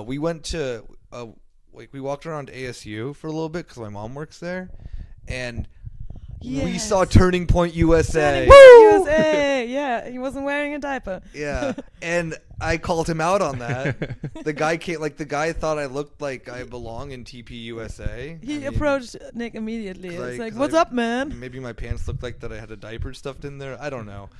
We went to we walked around ASU for a little bit because my mom works there, and we saw Turning Point USA. USA. Yeah, he wasn't wearing a diaper. Yeah, and I called him out on that. The guy thought I looked like I belong in TP USA. He approached Nick immediately. It's like, "What's up, man?" Maybe my pants looked like that I had a diaper stuffed in there. I don't know.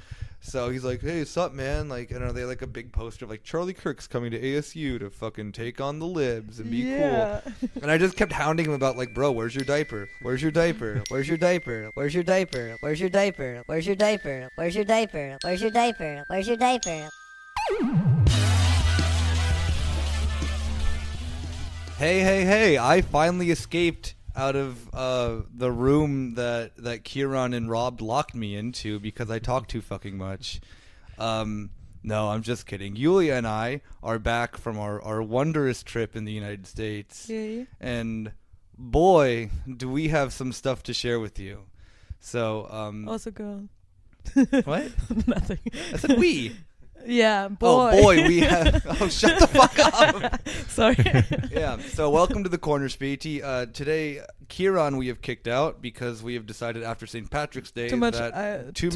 So he's like, "Hey, what's up, man?" Like, and are they like a big poster of like Charlie Kirk's coming to ASU to fucking take on the libs and be cool? And I just kept hounding him about like, "Bro, where's your diaper? Where's your diaper? Where's your diaper? Where's your diaper? Where's your diaper? Where's your diaper? Where's your diaper? Where's your diaper? Where's your diaper?" Hey! I finally escaped out of the room that Kieran and Rob locked me into because I talk too fucking much. No, I'm just kidding. Yulia and I are back from our wondrous trip in the United States. Yeah. And boy, do we have some stuff to share with you. So, Also girl. What? Nothing. I said we. Yeah, boy. Oh boy, we have. Oh, shut the fuck up. Sorry. Yeah. So welcome to the corner, Späti. Today, Kieran we have kicked out because we have decided after St. Patrick's Day Too much. that Too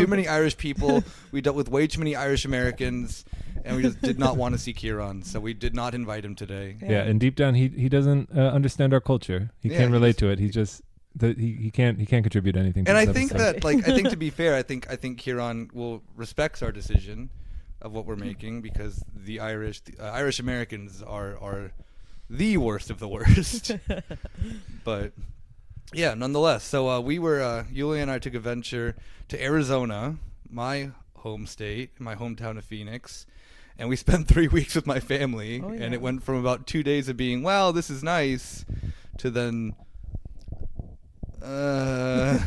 many Irish people. We dealt with way too many Irish Americans, and we just did not want to see Kieran, so we did not invite him today. Yeah, and deep down, he doesn't understand our culture. He can't relate to it. He just. He can't contribut anything. And I think that, I think to be fair, I think Kieran will respects our decision of what we're making because the Irish Americans are the worst of the worst. But yeah, nonetheless. So Yulia and I took a venture to Arizona, my home state, my hometown of Phoenix. And we spent 3 weeks with my family, and it went from about 2 days of being, wow, this is nice, to then. I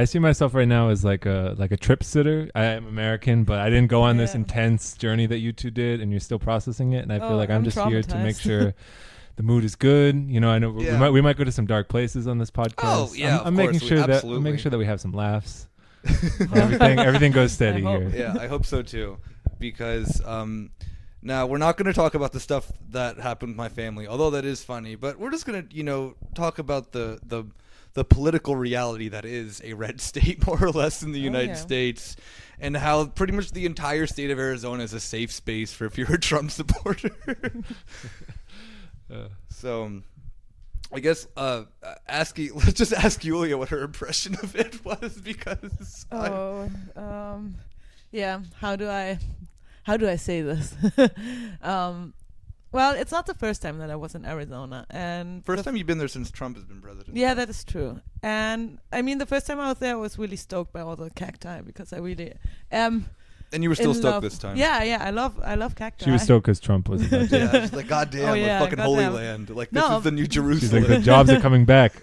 see myself right now as like a trip sitter. I am American, but I didn't go on this intense journey that you two did, and you're still processing it. And I feel like I'm just here to make sure the mood is good. You know, I know we might go to some dark places on this podcast. Oh yeah, I'm making sure that we have some laughs. everything goes steady here. Yeah, I hope so too, because now, we're not going to talk about the stuff that happened with my family, although that is funny. But we're just going to, talk about the political reality that is a red state, more or less, in the United States, and how pretty much the entire state of Arizona is a safe space for if you're a Trump supporter. So, I guess let's just ask Yulia what her impression of it was, because. How do I say this? Well, it's not the first time that I was in Arizona, and first time you've been there since Trump has been president. Yeah, that is true. And I mean, the first time I was there, I was really stoked by all the cacti because I really And you were still stoked this time. Yeah, I love cacti. She was stoked because Trump was. She's like, God damn, fucking Holy Land. Like this is the New Jerusalem. She's like, the jobs are coming back.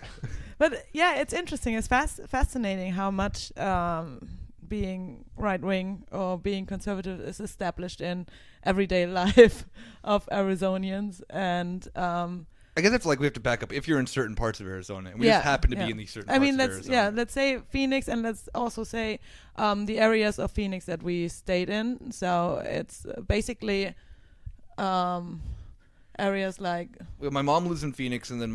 But yeah, it's interesting. It's fascinating how much. Being right-wing or being conservative is established in everyday life of Arizonians, and I guess it's like we have to back up if you're in certain parts of Arizona, and we just happen to be in these certain parts of Arizona. Let's say Phoenix, and let's also say the areas of Phoenix that we stayed in. So it's basically areas like. Well, my mom lives in Phoenix, and then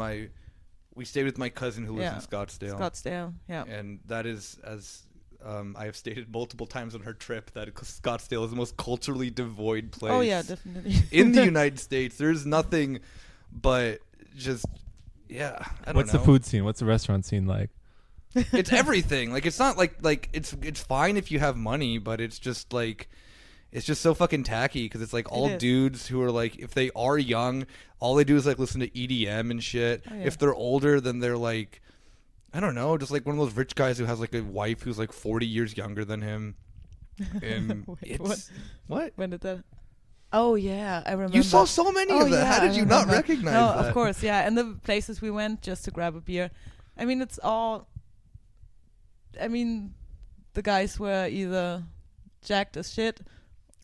we stayed with my cousin who lives in Scottsdale. Scottsdale, yeah. And that is as. I have stated multiple times on her trip that Scottsdale is the most culturally devoid place. Oh yeah, definitely. In the United States, there's nothing but just I don't know. What's the food scene? What's the restaurant scene like? It's everything. Like it's not like it's fine if you have money, but it's just like it's just so fucking tacky because it's like all dudes who are like, if they are young, all they do is like listen to EDM and shit. Oh, yeah. If they're older, then they're like. I don't know, just like one of those rich guys who has like a wife who's like 40 years younger than him. And what? When did that? Oh yeah, I remember. You saw so many of that. Yeah, how did you not recognize that? No, of course, yeah. And the places we went just to grab a beer. I mean, it's all. I mean, the guys were either jacked as shit.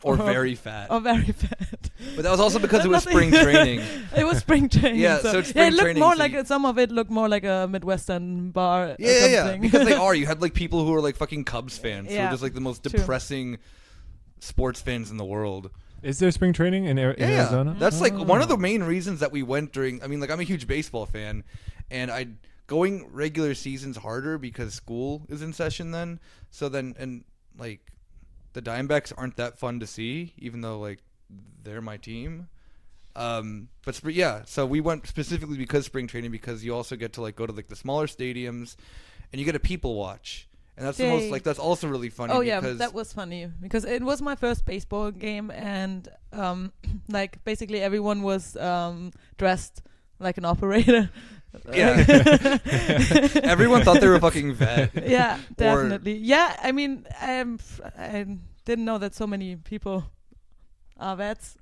Or very fat. Or very fat. But that was also because it was spring training. It was spring training. Yeah, so it's spring training. It looked more like some of it looked more like a Midwestern bar. Yeah, because they are. You had like people who were like fucking Cubs fans, who were just like the most depressing sports fans in the world. Is there spring training in Arizona? That's like one of the main reasons that we went during. I mean, like I'm a huge baseball fan, and going regular season's harder because school is in session then. So then, and like the Diamondbacks aren't that fun to see, even though like they're my team. So we went specifically because spring training, because you also get to like go to like the smaller stadiums, and you get a people watch. And that's the most, like, that's also really funny. Oh, yeah, that was funny. Because it was my first baseball game, and, like, basically everyone was dressed like an operator. Yeah. Everyone thought they were a fucking vet. Yeah, definitely. Yeah, I mean, I didn't know that so many people are vets.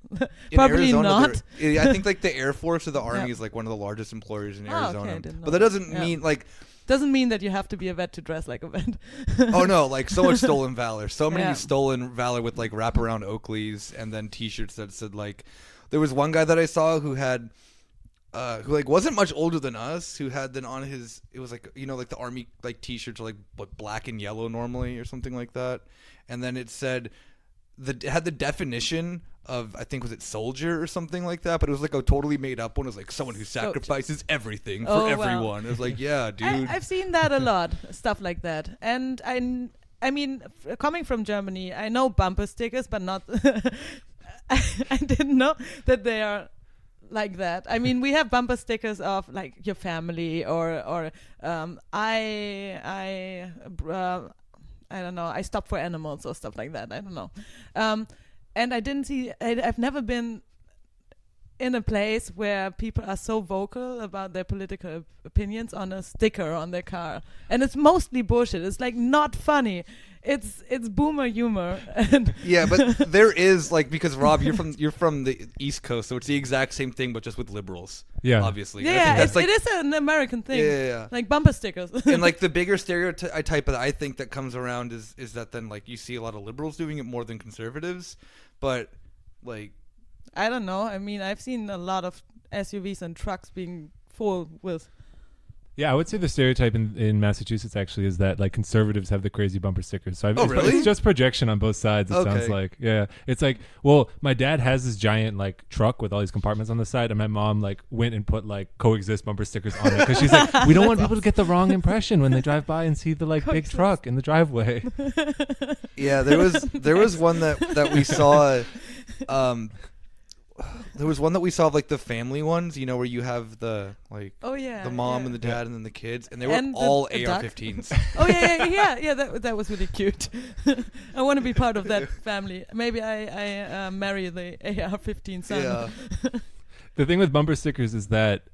Probably Arizona, not. I think, like, the Air Force or the Army is, like, one of the largest employers in Arizona. Okay, but that doesn't mean, like... Doesn't mean that you have to be a vet to dress like a vet. Oh no, like so much stolen valor. So many stolen valor with like wraparound Oakleys and then t-shirts that said like, there was one guy that I saw who had who like wasn't much older than us, who had then on his, it was like, you know, like the Army like t-shirts are like black and yellow normally or something like that. And then it said it had the definition of, I think, was it soldier or something like that, but it was like a totally made up one. It was like someone who sacrifices everything for everyone. Wow. It was like, yeah, dude. I've seen that a lot, stuff like that. And I mean, coming from Germany, I know bumper stickers, but not. I didn't know that they are like that. I mean, we have bumper stickers of like your family or I don't know, I stop for animals or stuff like that. I don't know. And I didn't see, I've never been in a place where people are so vocal about their political opinions on a sticker on their car. And it's mostly bullshit. It's like not funny. It's boomer humor. Yeah, but there is like, because Rob, you're from the East Coast, so it's the exact same thing, but just with liberals. Yeah, obviously. Yeah, it is an American thing. Yeah. Like bumper stickers. And like the bigger stereotype that I think that comes around is that then like you see a lot of liberals doing it more than conservatives, but like I don't know. I mean, I've seen a lot of SUVs and trucks being full with. Yeah, I would say the stereotype in Massachusetts actually is that like conservatives have the crazy bumper stickers. So really? It's just projection on both sides. It sounds like, yeah, it's like, well, my dad has this giant like truck with all these compartments on the side, and my mom like went and put like coexist bumper stickers on it because she's like, we don't want people to get the wrong impression when they drive by and see the like big truck in the driveway. Yeah, there was one that we saw. There was one that we saw of like the family ones, you know, where you have the like the mom and the dad and then the kids, and they were all AR-15s. Oh yeah. That was really cute. I want to be part of that family. Maybe I marry the AR-15 son. Yeah. The thing with bumper stickers is that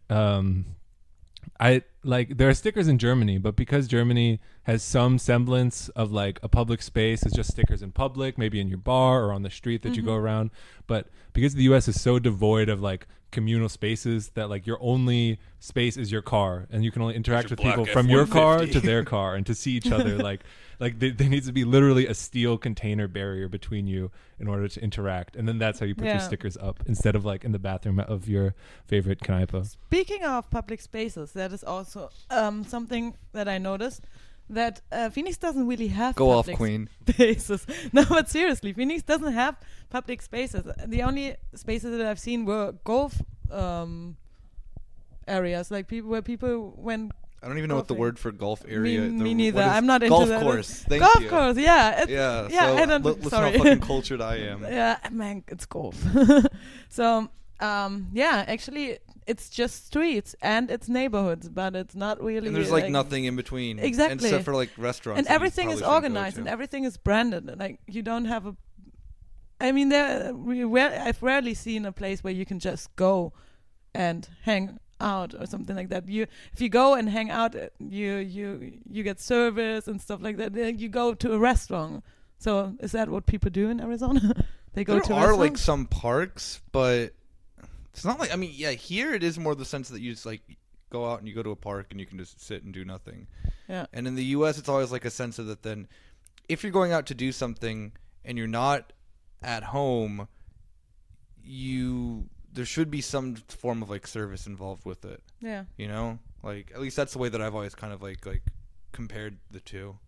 there are stickers in Germany, but because Germany has some semblance of like a public space, it's just stickers in public, maybe in your bar or on the street that you go around. But because the US is so devoid of like communal spaces that like your only space is your car, and you can only interact with people from your car to their car, and to see each other like there needs to be literally a steel container barrier between you in order to interact, and then that's how you put your stickers up instead of like in the bathroom of your favorite Kneipe. Speaking of public spaces, that is also something that I noticed, that Phoenix doesn't really have public spaces. No, but seriously, Phoenix doesn't have public spaces. The only spaces that I've seen were golf areas, like where people went. I don't even know what the word for golf area. Me neither. I'm not into golf that. Course. Golf course. Yeah. Yeah. Yeah. So I don't. listen Sorry. how fucking cultured I am. Yeah, man, it's golf. So, actually, it's just streets and it's neighborhoods, but it's not really. And there's like nothing in between. Exactly. Except for like restaurants. And everything is organized and everything is branded. Like you don't have a. I mean, I've rarely seen a place where you can just go and hang out or something like that. If you go and hang out, you get service and stuff like that. You go to a restaurant. So is that what people do in Arizona? They go to There are like some parks, but it's not like, I mean, yeah, here it is more the sense that you just like go out and you go to a park and you can just sit and do nothing. Yeah. And in the US it's always like a sense of that then if you're going out to do something and you're not at home, there should be some form of like service involved with it. Yeah. You know? Like at least that's the way that I've always kind of like compared the two.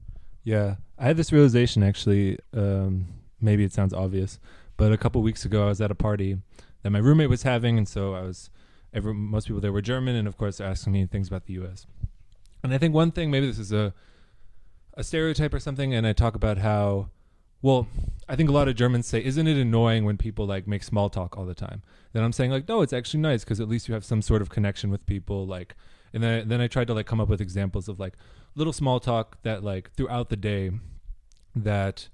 Yeah. I had this realization actually, maybe it sounds obvious, But a couple weeks ago, I was at a party that my roommate was having, and so most people there were German, and of course asking me things about the U.S. And I think one thing, maybe this is a stereotype or something, and I talk about how, well, I think a lot of Germans say, isn't it annoying when people like make small talk all the time? Then I'm saying like, no, it's actually nice because at least you have some sort of connection with people. Like, and then I tried to like come up with examples of like little small talk that like throughout the day that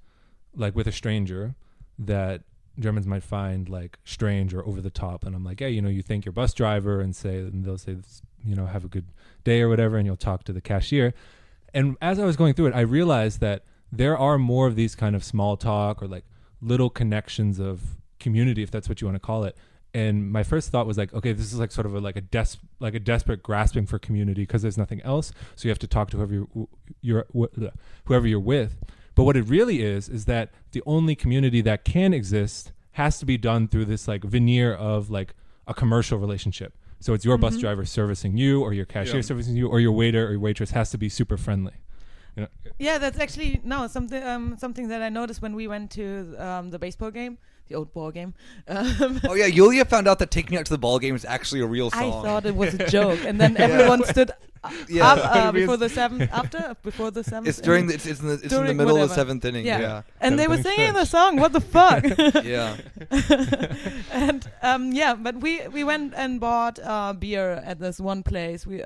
like with a stranger that Germans might find like strange or over the top. And I'm like, yeah, you thank your bus driver and they'll say, have a good day or whatever. And you'll talk to the cashier. And as I was going through it, I realized that there are more of these kind of small talk or like little connections of community, if that's what you want to call it. And my first thought was like, okay, this is like sort of a desperate grasping for community because there's nothing else. So you have to talk to whoever you're with. But what it really is that the only community that can exist has to be done through this like veneer of like a commercial relationship. So it's your bus driver servicing you, or your cashier servicing you, or your waiter or your waitress has to be super friendly. Yeah, that's actually something that I noticed when we went to the baseball game, the old ball game. Oh yeah, Yulia found out that "Take Me Out to the Ball Game" is actually a real song. I thought it was a joke, and then everyone stood up before the seventh. It's during it's in the middle of the seventh inning. Yeah. And they were singing the song. What the fuck? Yeah. And but we went and bought beer at this one place. We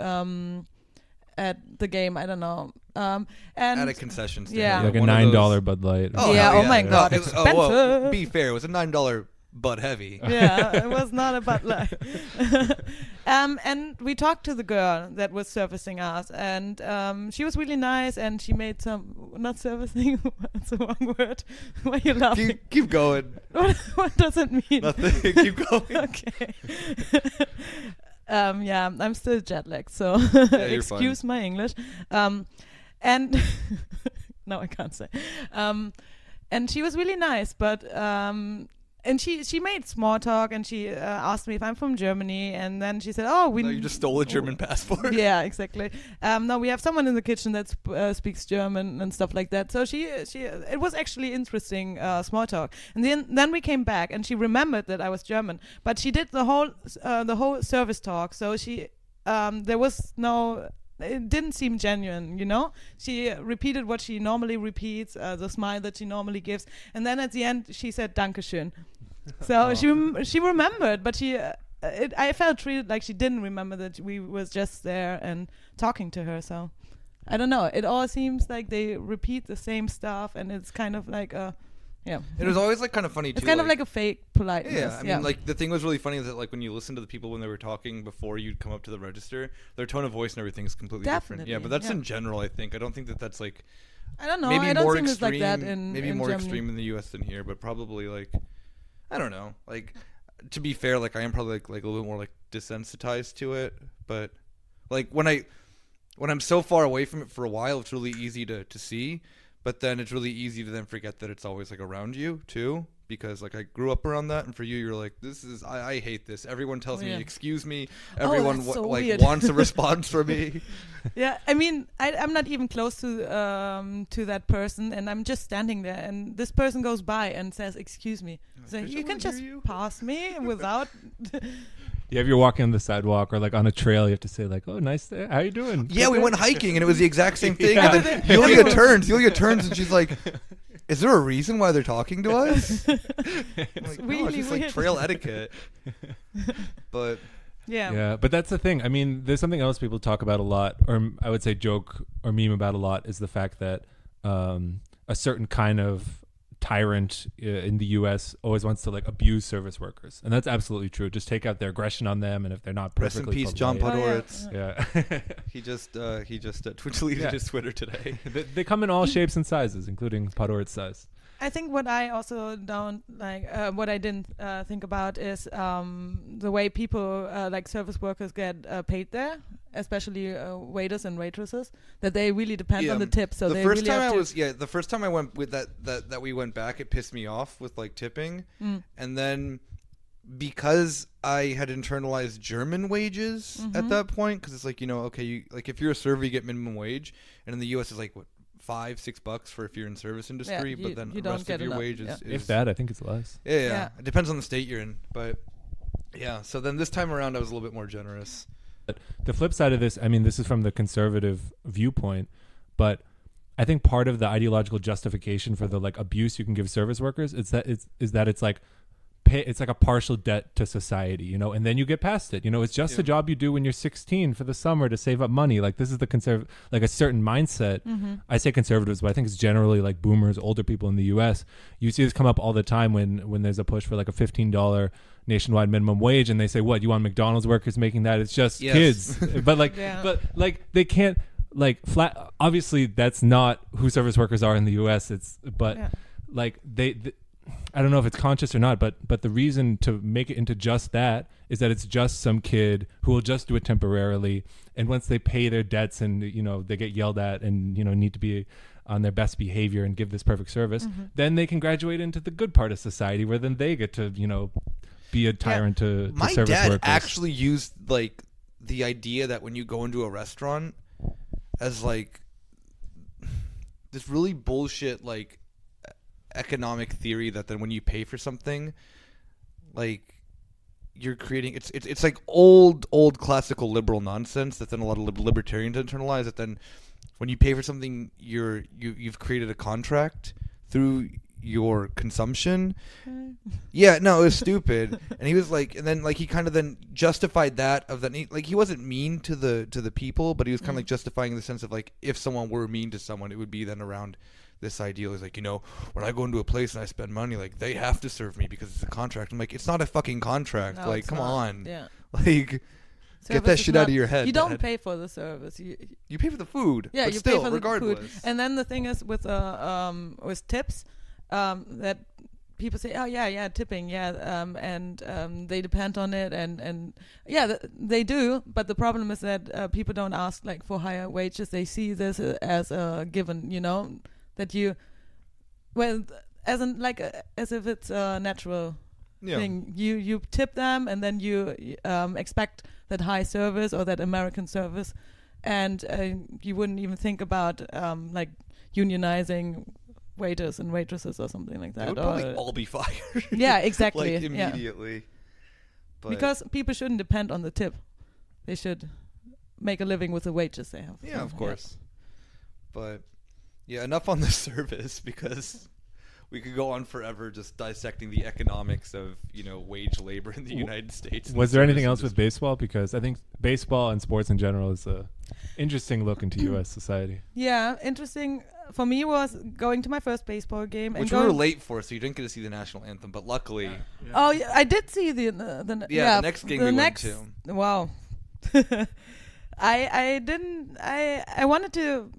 at the game, I don't know. And at a concession stand. Yeah. Like a $9 Bud Light. Oh, yeah. Oh my God. Expensive. Well, be fair. It was a $9 Bud Heavy. Yeah. It was not a Bud Light. And we talked to the girl that was servicing us, and she was really nice, and she made not servicing, that's the wrong word. Why are you laughing? Keep going. What does it mean? Nothing. Keep going. Okay. I'm still jet lagged, so excuse my English. And no, I can't say. And she was really nice, but and she made small talk, and she asked me if I'm from Germany, and then she said, "Oh, you just stole a German passport." Yeah, exactly. No, we have someone in the kitchen that speaks German and stuff like that. So it was actually interesting small talk. And then we came back, and she remembered that I was German, but she did the whole service talk. So there was no. It didn't seem genuine, She repeated what she normally repeats, the smile that she normally gives, and then at the end she said "Dankeschön." So she remembered, but I felt treated like she didn't remember that we was just there and talking to her. So I don't know. It all seems like they repeat the same stuff, and it's kind of like yeah. It was always like kind of funny too. It's kind of like a fake politeness. Yeah, I mean, like the thing was really funny is that like when you listen to the people when they were talking before you'd come up to the register, their tone of voice and everything is completely different. Yeah, but that's in general. I think I don't think that's like. I don't know. Maybe I don't more think extreme. It's like that in more Germany. Extreme in the U.S. than here, but probably like. I don't know. Like, to be fair, like I am probably like a little bit more like desensitized to it, but like when I'm so far away from it for a while, it's really easy to see. But then it's really easy to then forget that it's always like around you too, because like I grew up around that, and for you, you're like, this is I hate this. Everyone tells me, excuse me. Everyone wants a response from me. Yeah, I mean, I'm not even close to that person, and I'm just standing there, and this person goes by and says, "Excuse me." So you can just pass me without. Yeah, if you're walking on the sidewalk or like on a trail, you have to say like, "Oh, nice day. How you doing?" Yeah, we went hiking, and it was the exact same thing. Yeah. And then Yulia turns, and she's like, "Is there a reason why they're talking to us?" I'm like, no, it's just like trail etiquette. But yeah, but that's the thing. I mean, there's something else people talk about a lot, or I would say joke or meme about a lot, is the fact that a certain kind of tyrant in the U.S. always wants to like abuse service workers, and that's absolutely true. Just take out their aggression on them, and if they're not perfectly rest in peace, John Podhoretz. Yeah. he just deleted his Twitter today. They come in all shapes and sizes, including Podhoretz's size. I think what I also don't like, what I didn't think about is the way people like service workers get paid there, especially waiters and waitresses, that they really depend on the tip. So the first time I went with that we went back, it pissed me off with like tipping, and then because I had internalized German wages at that point, because it's like okay, like if you're a server, you get minimum wage, and in the U.S. it's like what. $5-6 for if you're in service industry, but then you the rest of your enough. wage is if that, I think it's less. Yeah. It depends on the state you're in, but yeah. So then this time around, I was a little bit more generous. But the flip side of this, I mean, this is from the conservative viewpoint, but I think part of the ideological justification for the like abuse you can give service workers is that it's like it's like a partial debt to society, you know, and then you get past it. You know, it's just a job you do when you're 16 for the summer to save up money. Like this is the like a certain mindset. I say conservatives, but I think it's generally like boomers, older people in the U.S. You see this come up all the time when there's a push for like a $15 nationwide minimum wage, and they say, "What, you want McDonald's workers making that? It's just kids." But like they can't like flat. Obviously, that's not who service workers are in the U.S. Like they I don't know if it's conscious or not, but the reason to make it into just that is that it's just some kid who will just do it temporarily, and once they pay their debts and you know they get yelled at and you know need to be on their best behavior and give this perfect service, then they can graduate into the good part of society where then they get to you know be a tyrant to my service dad workers. Actually used like the idea that when you go into a restaurant as like this really bullshit like economic theory that then when you pay for something, like you're creating it's like old classical liberal nonsense that then a lot of libertarians internalize, that then when you pay for something you've created a contract through your consumption. Yeah, no, it was stupid. And he was like, and then like he kind of then justified that of that, like he wasn't mean to the people, but he was kind of like justifying in the sense of like if someone were mean to someone, it would be then around this ideal is like, you know, when I go into a place and I spend money, like they have to serve me because it's a contract. I'm like, it's not a fucking contract. No, like, come on. Yeah. Like, get that shit out of your head. You don't pay for the service. You pay for the food. Yeah, but you still, pay for regardless. the food. And then the thing is with tips, that people say, oh yeah, tipping, and they depend on it, and they do. But the problem is that people don't ask like for higher wages. They see this as a given, you know. That as if it's a natural thing. You tip them, and then you expect that high service or that American service, and you wouldn't even think about like unionizing waiters and waitresses or something like that. They would probably all be fired. Yeah, exactly. Like immediately. Yeah. But because people shouldn't depend on the tip. They should make a living with the wages they have. Yeah, of course. But yeah, enough on the service, because we could go on forever just dissecting the economics of, you know, wage labor in the United States. Was there anything else with baseball? Because I think baseball and sports in general is a interesting look into U.S. society. Yeah, interesting for me was going to my first baseball game. Which we were late for, so you didn't get to see the national anthem, but luckily. Yeah. Oh, yeah, I did see the next game we went to. Wow. I wanted to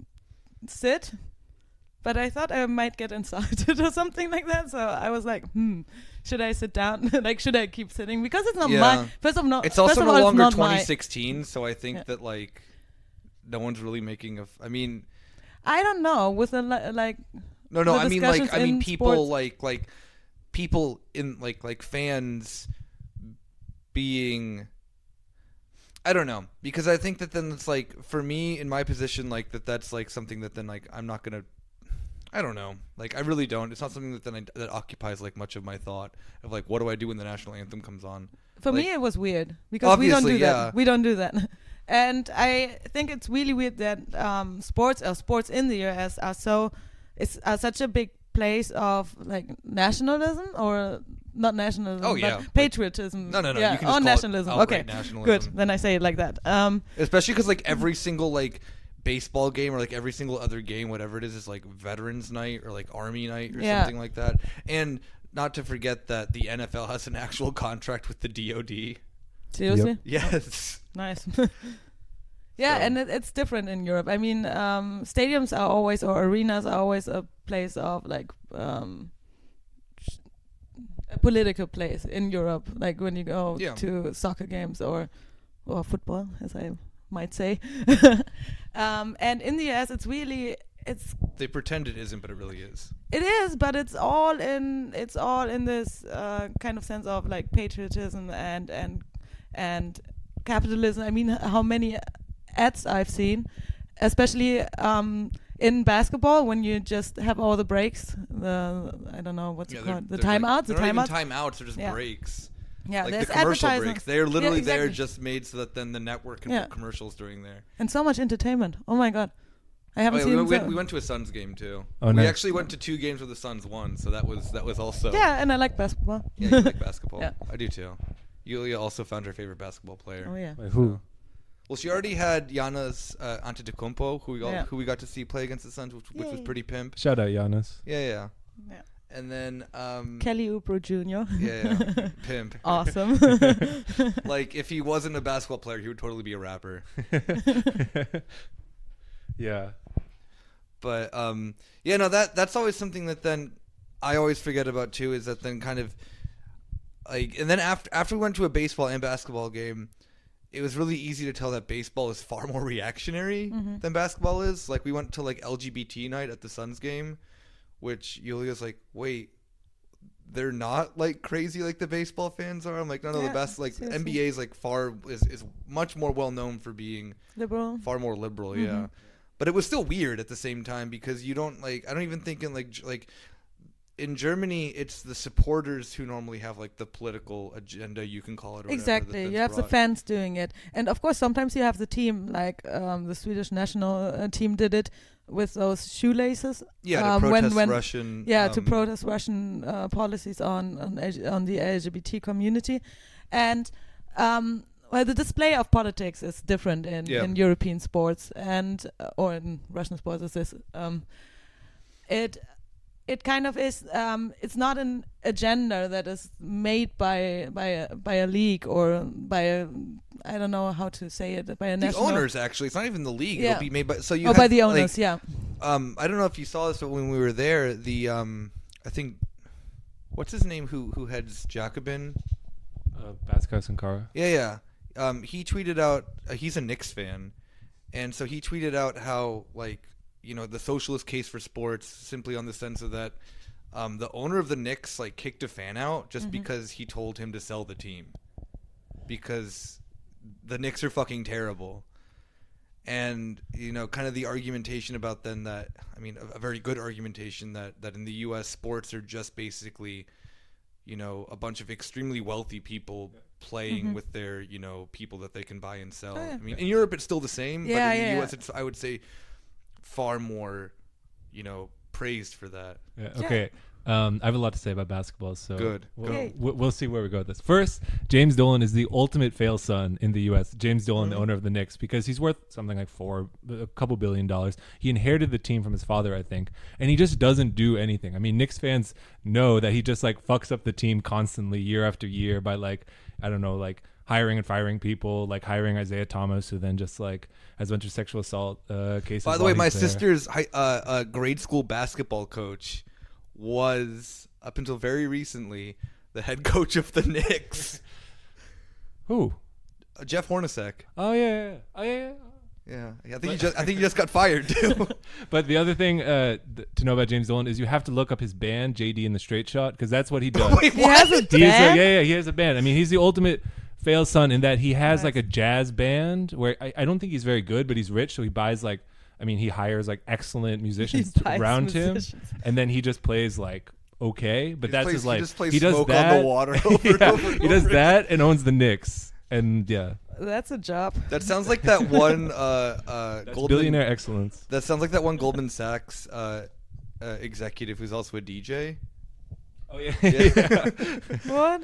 sit, but I thought I might get insulted or something like that. So I was like, should I sit down? Like, should I keep sitting? Because it's not my. It's also no longer 2016, so I think that like no one's really making I mean, I don't know with the like. No. I mean people sports. like people in like fans being. I don't know, because I think that then it's like for me in my position like that's like something that then like I'm not gonna. I don't know. Like, I really don't. It's not something that then that occupies like much of my thought of like, what do I do when the national anthem comes on? For me, it was weird because we don't do that. We don't do that, and I think it's really weird that sports in the US are such a big place of like nationalism or not nationalism. Oh yeah, but patriotism. No. Yeah, you can just nationalism. Call it okay, nationalism. Good. Then I say it like that. Especially because like every single like baseball game or like every single other game, whatever it is like Veterans Night or like Army Night or something like that. And not to forget that the NFL has an actual contract with the DoD. Seriously? Yep. Yes. Nice. And it's different in Europe. I mean, stadiums are always, or arenas are always a place of like a political place in Europe. Like when you go to soccer games or football, as I might say. And in the US, they pretend it isn't, but it really is. It is, but it's all in this kind of sense of like patriotism and capitalism. I mean, how many ads I've seen, especially in basketball, when you just have all the breaks, I don't know what's it called, the timeouts. They're not even timeouts; they're just breaks. Yeah, like there's the commercial advertising. breaks. They're literally exactly. there just made so that then the network can put commercials during there. And so much entertainment. Oh my god, I haven't seen. We went to a Suns game too. Oh, we nice. actually went to 2 games where the Suns won, so that was also. Yeah, and I like basketball. Yeah, you like basketball. Yeah. I do too. Yulia also found her favorite basketball player. Oh yeah. Wait, who? Well, she already had Giannis Antetokounmpo, who we got to see play against the Suns, which was pretty pimp. Shout out Giannis. Yeah. And then Kelly Oubre Jr. Yeah, pimp. Awesome. Like if he wasn't a basketball player, he would totally be a rapper. Yeah. But that's always something that then I always forget about too, is that then kind of like, and then after we went to a baseball and basketball game, it was really easy to tell that baseball is far more reactionary than basketball is. Like we went to like LGBT night at the Suns game, which Yulia's like, wait, they're not like crazy like the baseball fans are. I'm like, no, the best like seriously. NBA is like is much more well known for being Liberal. far more liberal, yeah. But it was still weird at the same time because you don't like. I don't even think in like in Germany, it's the supporters who normally have like the political agenda, you can call it. Or Exactly, you have the fans doing it, and of course sometimes you have the team, like the Swedish national team did it with those shoelaces. Yeah, to protest Russian. To protest Russian policies on the LGBT community, and well, the display of politics is different in European sports and or in Russian sports. Is this it kind of is. It's not an agenda that is made by a league or by a, I don't know how to say it, by a national. The owners, actually, it's not even the league. Yeah. It'll be made by by the owners. I don't know if you saw this, but when we were there, the I think what's his name who heads Jacobin. Vasquez and Cara. Yeah. He tweeted out. He's a Knicks fan, and so he tweeted out how the socialist case for sports, simply on the sense of that the owner of the Knicks kicked a fan out just because he told him to sell the team because the Knicks are fucking terrible. And kind of the argumentation about then that, I mean, a very good argumentation that in the U.S. sports are just basically a bunch of extremely wealthy people playing with their people that they can buy and sell. I mean, in Europe it's still the same, but in the U.S. it's, I would say, far more, praised for that. Yeah, okay. I have a lot to say about basketball, so good. We'll see where we go with this. First, James Dolan is the ultimate fail son in the U.S. James Dolan, the owner of the Knicks, because he's worth something like a couple $1 billion. He inherited the team from his father, I think, and he just doesn't do anything. I mean, Knicks fans know that he just fucks up the team constantly, year after year, by hiring and firing people, like hiring Isaiah Thomas, who then just has a bunch of sexual assault cases. By the way, my sister's grade school basketball coach was, up until very recently, the head coach of the Knicks. Who? Jeff Hornacek. Oh yeah. Yeah, I think he just got fired too. But the other thing to know about James Dolan is you have to look up his band, JD and the Straight Shot, because that's what he does. Wait, he has a band? He has a band. I mean, he's the ultimate fail son in that he has a jazz band where I don't think he's very good, but he's rich, so he buys he hires excellent musicians around him, and then he just plays okay. But he just plays he does Smoke that on the Water over and over. He does that and owns the Knicks, and yeah. That's a job. That sounds like that one billionaire excellence. That sounds like that one Goldman Sachs executive who's also a DJ. Oh yeah. What?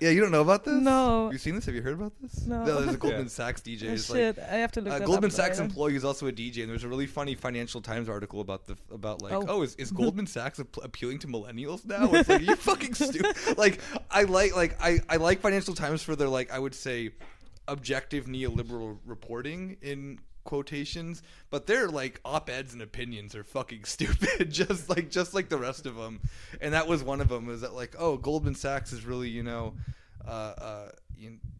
Yeah, you don't know about this? No. Have you seen this? Have you heard about this? No. There's a Goldman Sachs DJ. Oh, It's shit, I have to look that Goldman up Sachs later. employee is also a DJ, and there's a really funny Financial Times article about is Goldman Sachs appealing to millennials now? It's you fucking stupid. I like Financial Times for their I would say objective neoliberal reporting in quotations, but their op-eds and opinions are fucking stupid, just like the rest of them. And that was one of them, is that Goldman Sachs is really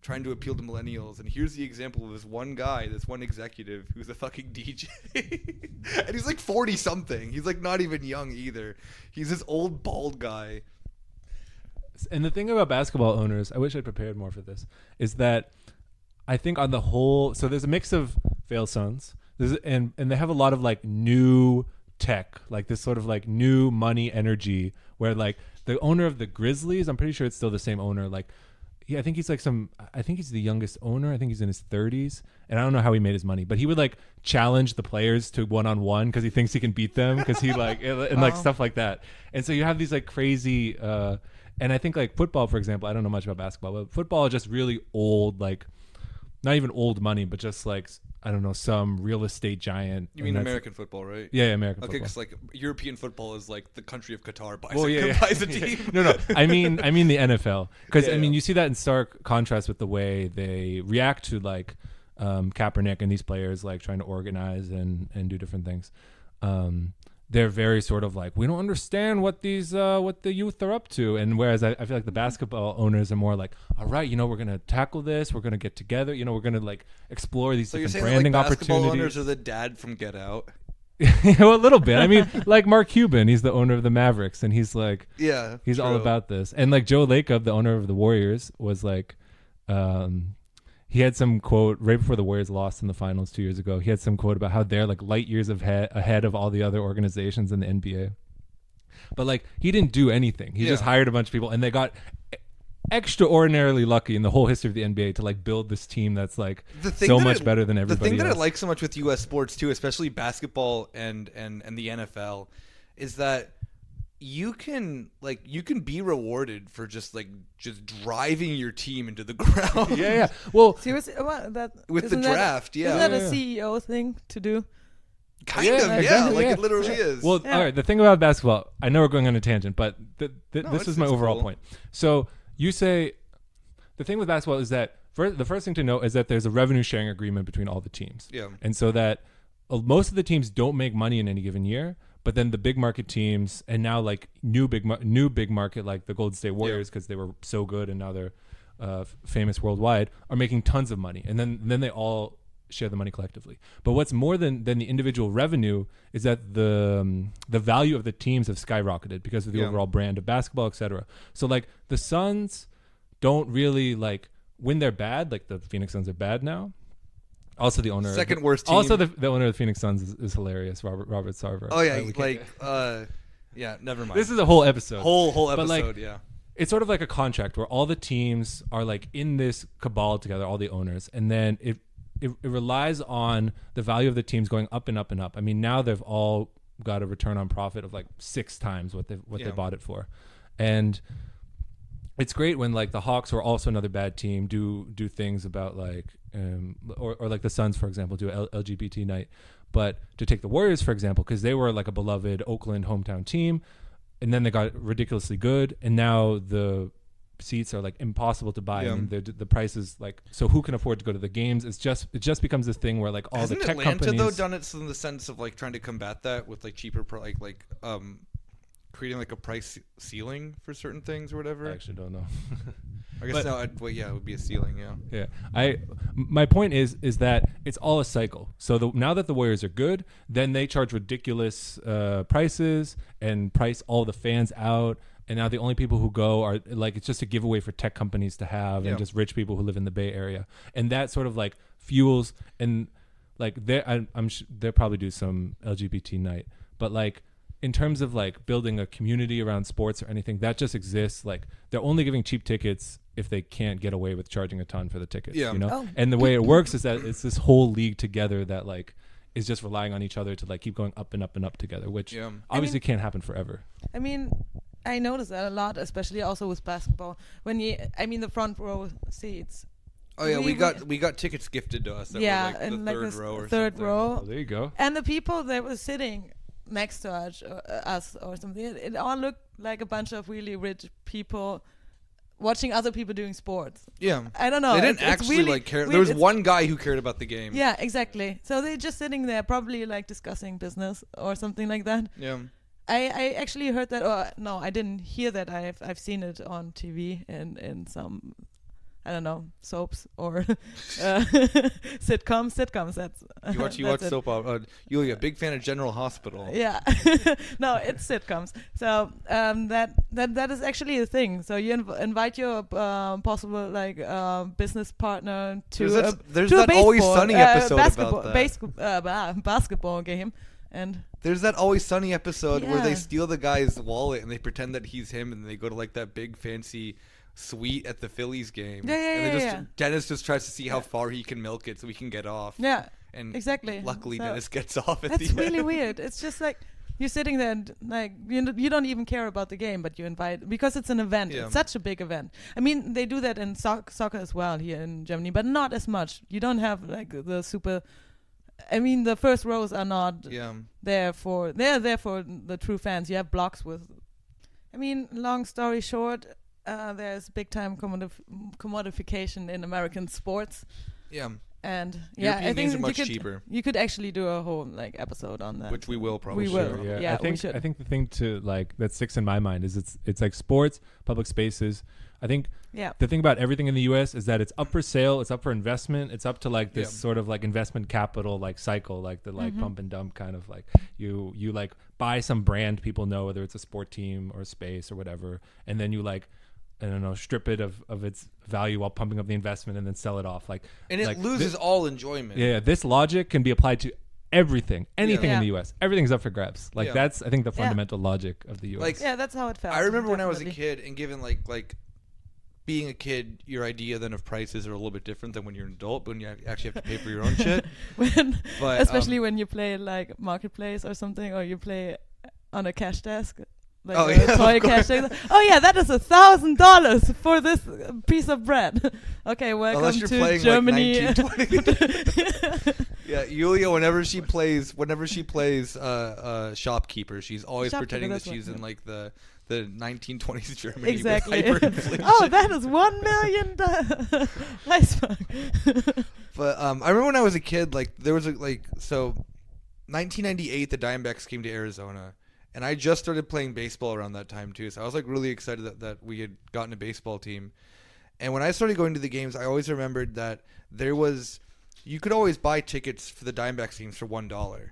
trying to appeal to millennials, and here's the example of this one guy, this one executive who's a fucking DJ. And he's 40 something. He's not even young either. He's this old bald guy. And the thing about basketball owners, I wish I'd prepared more for this, is that I think on the whole, so there's a mix of fail sons, and they have a lot of like new tech, like this sort of like new money energy, where like the owner of the Grizzlies, I'm pretty sure it's still the same owner. Like, I think he's the youngest owner. I think he's in his 30s, and I don't know how he made his money, but he would like challenge the players to one-on-one because he thinks he can beat them, because he like and like stuff like that. And so you have these like crazy, and I think like football, for example, I don't know much about basketball, but football is just really old, like not even old money, but just like, I don't know, some real estate giant. You mean American football, right? Yeah, American football. Okay, because like European football is like the country of Qatar buys, buys a team. No, I mean the NFL, because I mean you see that in stark contrast with the way they react to like Kaepernick and these players like trying to organize and do different things. They're very sort of like, we don't understand what these what the youth are up to, and whereas I feel like the basketball owners are more like, all right, we're gonna tackle this, we're gonna get together, we're gonna like explore these different branding opportunities. So you're saying basketball owners are the dad from Get Out? Well, a little bit. I mean, like Mark Cuban, he's the owner of the Mavericks, and he's like, he's true. all about this. And like Joe Lacob, the owner of the Warriors, was like, he had some quote right before the Warriors lost in the finals 2 years ago. He had some quote about how they're like light years ahead of all the other organizations in the NBA. But like, he didn't do anything. He just hired a bunch of people, and they got extraordinarily lucky in the whole history of the NBA to like build this team that's like so much better than everybody else. The thing that I like so much with U.S. sports too, especially basketball and the NFL, is that you can be rewarded for just driving your team into the ground. Yeah. Well, seriously, with the draft, isn't that a CEO thing to do? Kind of, exactly, it literally is. Well, all right. The thing about basketball, I know we're going on a tangent, but this is my overall point. So you say the thing with basketball is that the first thing to know is that there's a revenue sharing agreement between all the teams. Yeah, and so that most of the teams don't make money in any given year. But then the big market teams, and now like new big market like the Golden State Warriors, because they were so good and now they're famous worldwide, are making tons of money, and then they all share the money collectively. But what's more than the individual revenue is that the value of the teams have skyrocketed because of the overall brand of basketball, etc. So like the Suns don't really like when they're bad, like the Phoenix Suns are bad now. Also, the owner, second worst team. Also, the owner of the Phoenix Suns is hilarious, Robert Sarver. Oh yeah, never mind. This is a whole episode. Whole episode, like, it's sort of like a contract where all the teams are like in this cabal together, all the owners, and then it relies on the value of the teams going up and up and up. I mean, now they've all got a return on profit of like 6 times what they bought it for, and it's great when like the Hawks, who are also another bad team, do things about like or like the Suns, for example, do LGBT night. But to take the Warriors, for example, because they were like a beloved Oakland hometown team, and then they got ridiculously good, and now the seats are like impossible to buy. I mean, the price is like, so who can afford to go to the games? It just becomes this thing where like all the tech Atlanta, companies. though, done it in the sense of like trying to combat that with like cheaper creating like a price ceiling for certain things or whatever. I actually don't know. I guess it would be a ceiling. Yeah. My point is that it's all a cycle. So now that the Warriors are good, then they charge ridiculous prices and price all the fans out. And now the only people who go are like, it's just a giveaway for tech companies to have and just rich people who live in the Bay Area. And that sort of like fuels, and like they'll probably do some LGBT night, but like in terms of like building a community around sports or anything, that just exists. Like they're only giving cheap tickets if they can't get away with charging a ton for the tickets, And the way it works is that it's this whole league together that like is just relying on each other to like keep going up and up and up together, which obviously can't happen forever. I mean, I notice that a lot, especially also with basketball. The front row seats. Oh yeah, we got tickets gifted to us. That were like and the like third row or third something. row. Oh, there you go. And the people that were sitting next to us or something, it all looked like a bunch of really rich people watching other people doing sports. Yeah, I don't know. They didn't actually really care. There was one guy who cared about the game. Yeah, exactly. So they're just sitting there, probably like discussing business or something like that. Yeah. I actually heard that, or no, I didn't hear that. I've seen it on TV in some, I don't know, soaps or sitcoms. That's you watch soap opera. Yulia, big fan of General Hospital. Yeah, no, it's sitcoms. So that is actually a thing. So you invite your possible business partner to there's to that Always Sunny episode basketball, about that. Basketball game. And there's that Always Sunny episode where they steal the guy's wallet and they pretend that he's him, and they go to like that big fancy suite at the Phillies game. Dennis just tries to see how far he can milk it so he can get off. Yeah, and exactly. Luckily, Dennis gets off at the end. That's really weird. It's just like you're sitting there and like you don't even care about the game, but you invite because it's an event. Yeah. It's such a big event. I mean, they do that in soccer as well here in Germany, but not as much. You don't have like the super. I mean, the first rows are not there for the true fans. You have blocks with. I mean, long story short, there's big time commodification in American sports. Yeah. And European games are much cheaper. You could actually do a whole episode on that, which we will probably. We will. Yeah, I think the thing to that sticks in my mind is it's like sports, public spaces. I think the thing about everything in the U.S. is that it's up for sale, it's up for investment, it's up to like this sort of like investment capital like cycle, like the like pump and dump kind of like you like buy some brand people know, whether it's a sport team or a space or whatever, and then you like I don't know, strip it of its value while pumping up the investment and then sell it off. And it loses all enjoyment. Yeah, this logic can be applied to anything in the U.S. Everything's up for grabs. That's I think the fundamental logic of the U.S. That's how it felt. I remember when I was a kid and given like being a kid, your idea then of prices are a little bit different than when you're an adult, but when you actually have to pay for your own shit. Especially when you play like Marketplace or something, or you play on a cash desk. Toy cash desk. Oh yeah, that is $1,000 for this piece of bread. Okay, welcome to Germany. Yeah, Yulia, whenever she plays shopkeeper, she's always pretending that she's in like the 1920s Germany. Exactly. With hyperinflation. Oh, that is $1 million. Nice fuck. But I remember when I was a kid, like there was 1998, the Diamondbacks came to Arizona, and I just started playing baseball around that time too. So I was like really excited that we had gotten a baseball team. And when I started going to the games, I always remembered that you could always buy tickets for the Diamondbacks games for $1.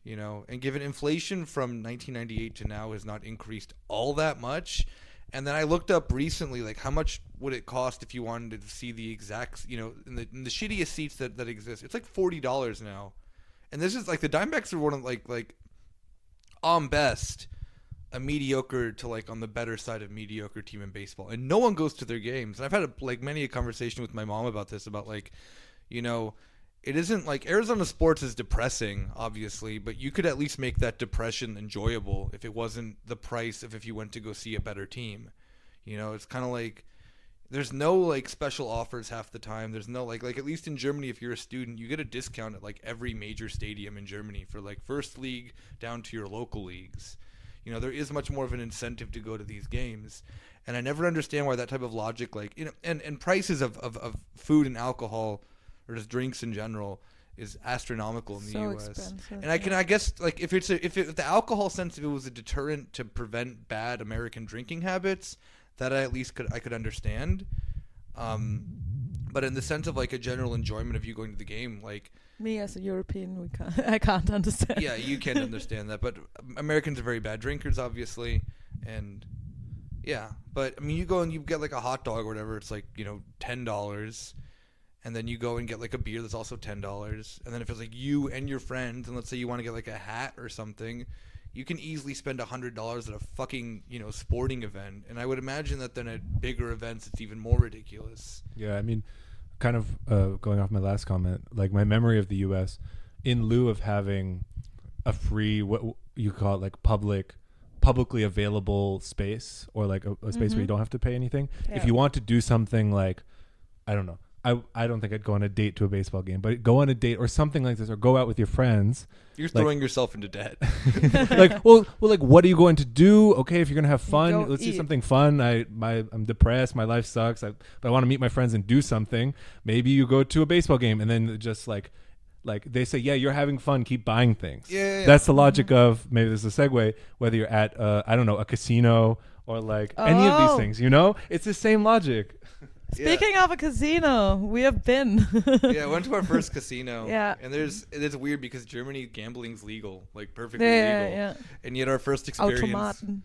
You know, and given inflation from 1998 to now has not increased all that much. And then I looked up recently, like how much would it cost if you wanted to see the exact, in the shittiest seats that exist. It's like $40 now. And this is like the Diamondbacks are one of like best a mediocre to like on the better side of mediocre team in baseball. And no one goes to their games. And I've had many a conversation with my mom about this, about it isn't like Arizona sports is depressing, obviously, but you could at least make that depression enjoyable if it wasn't the price of if you went to go see a better team. It's kind of like there's no like special offers half the time. There's no like at least in Germany, if you're a student, you get a discount at like every major stadium in Germany for like first league down to your local leagues. There is much more of an incentive to go to these games. And I never understand why that type of logic, and prices of food and alcohol or just drinks in general is astronomical in the U.S. Expensive, and I guess like if the alcohol sense, if it was a deterrent to prevent bad American drinking habits, that I could understand. But in the sense of like a general enjoyment of you going to the game, like me as a European, I can't understand. Yeah, you can't understand that. But Americans are very bad drinkers, obviously, and yeah. But I mean, you go and you get like a hot dog or whatever. It's like $10. And then you go and get like a beer that's also $10. And then if it's like you and your friends, and let's say you want to get like a hat or something, you can easily spend $100 at a fucking sporting event. And I would imagine that then at bigger events it's even more ridiculous. Yeah, I mean, kind of going off my last comment, like my memory of the U.S. in lieu of having a free, what you call it, like publicly available space, or like a space where you don't have to pay anything. Yeah. If you want to do something like, I don't know, I don't think I'd go on a date to a baseball game, but go on a date or something like this, or go out with your friends. You're throwing yourself into debt. well, what are you going to do? Okay, if you're gonna have fun, let's do something fun. I'm depressed. My life sucks. But I want to meet my friends and do something. Maybe you go to a baseball game, and then just like they say, yeah, you're having fun. Keep buying things. Yeah. That's the logic of, maybe this is a segue, whether you're at I don't know, a casino or like any of these things. It's the same logic. Speaking of a casino, we have been. Yeah, I went to our first casino. Yeah. And it's weird because Germany gambling's legal, like perfectly Yeah, legal. yeah. And yet our first experience. Automaten.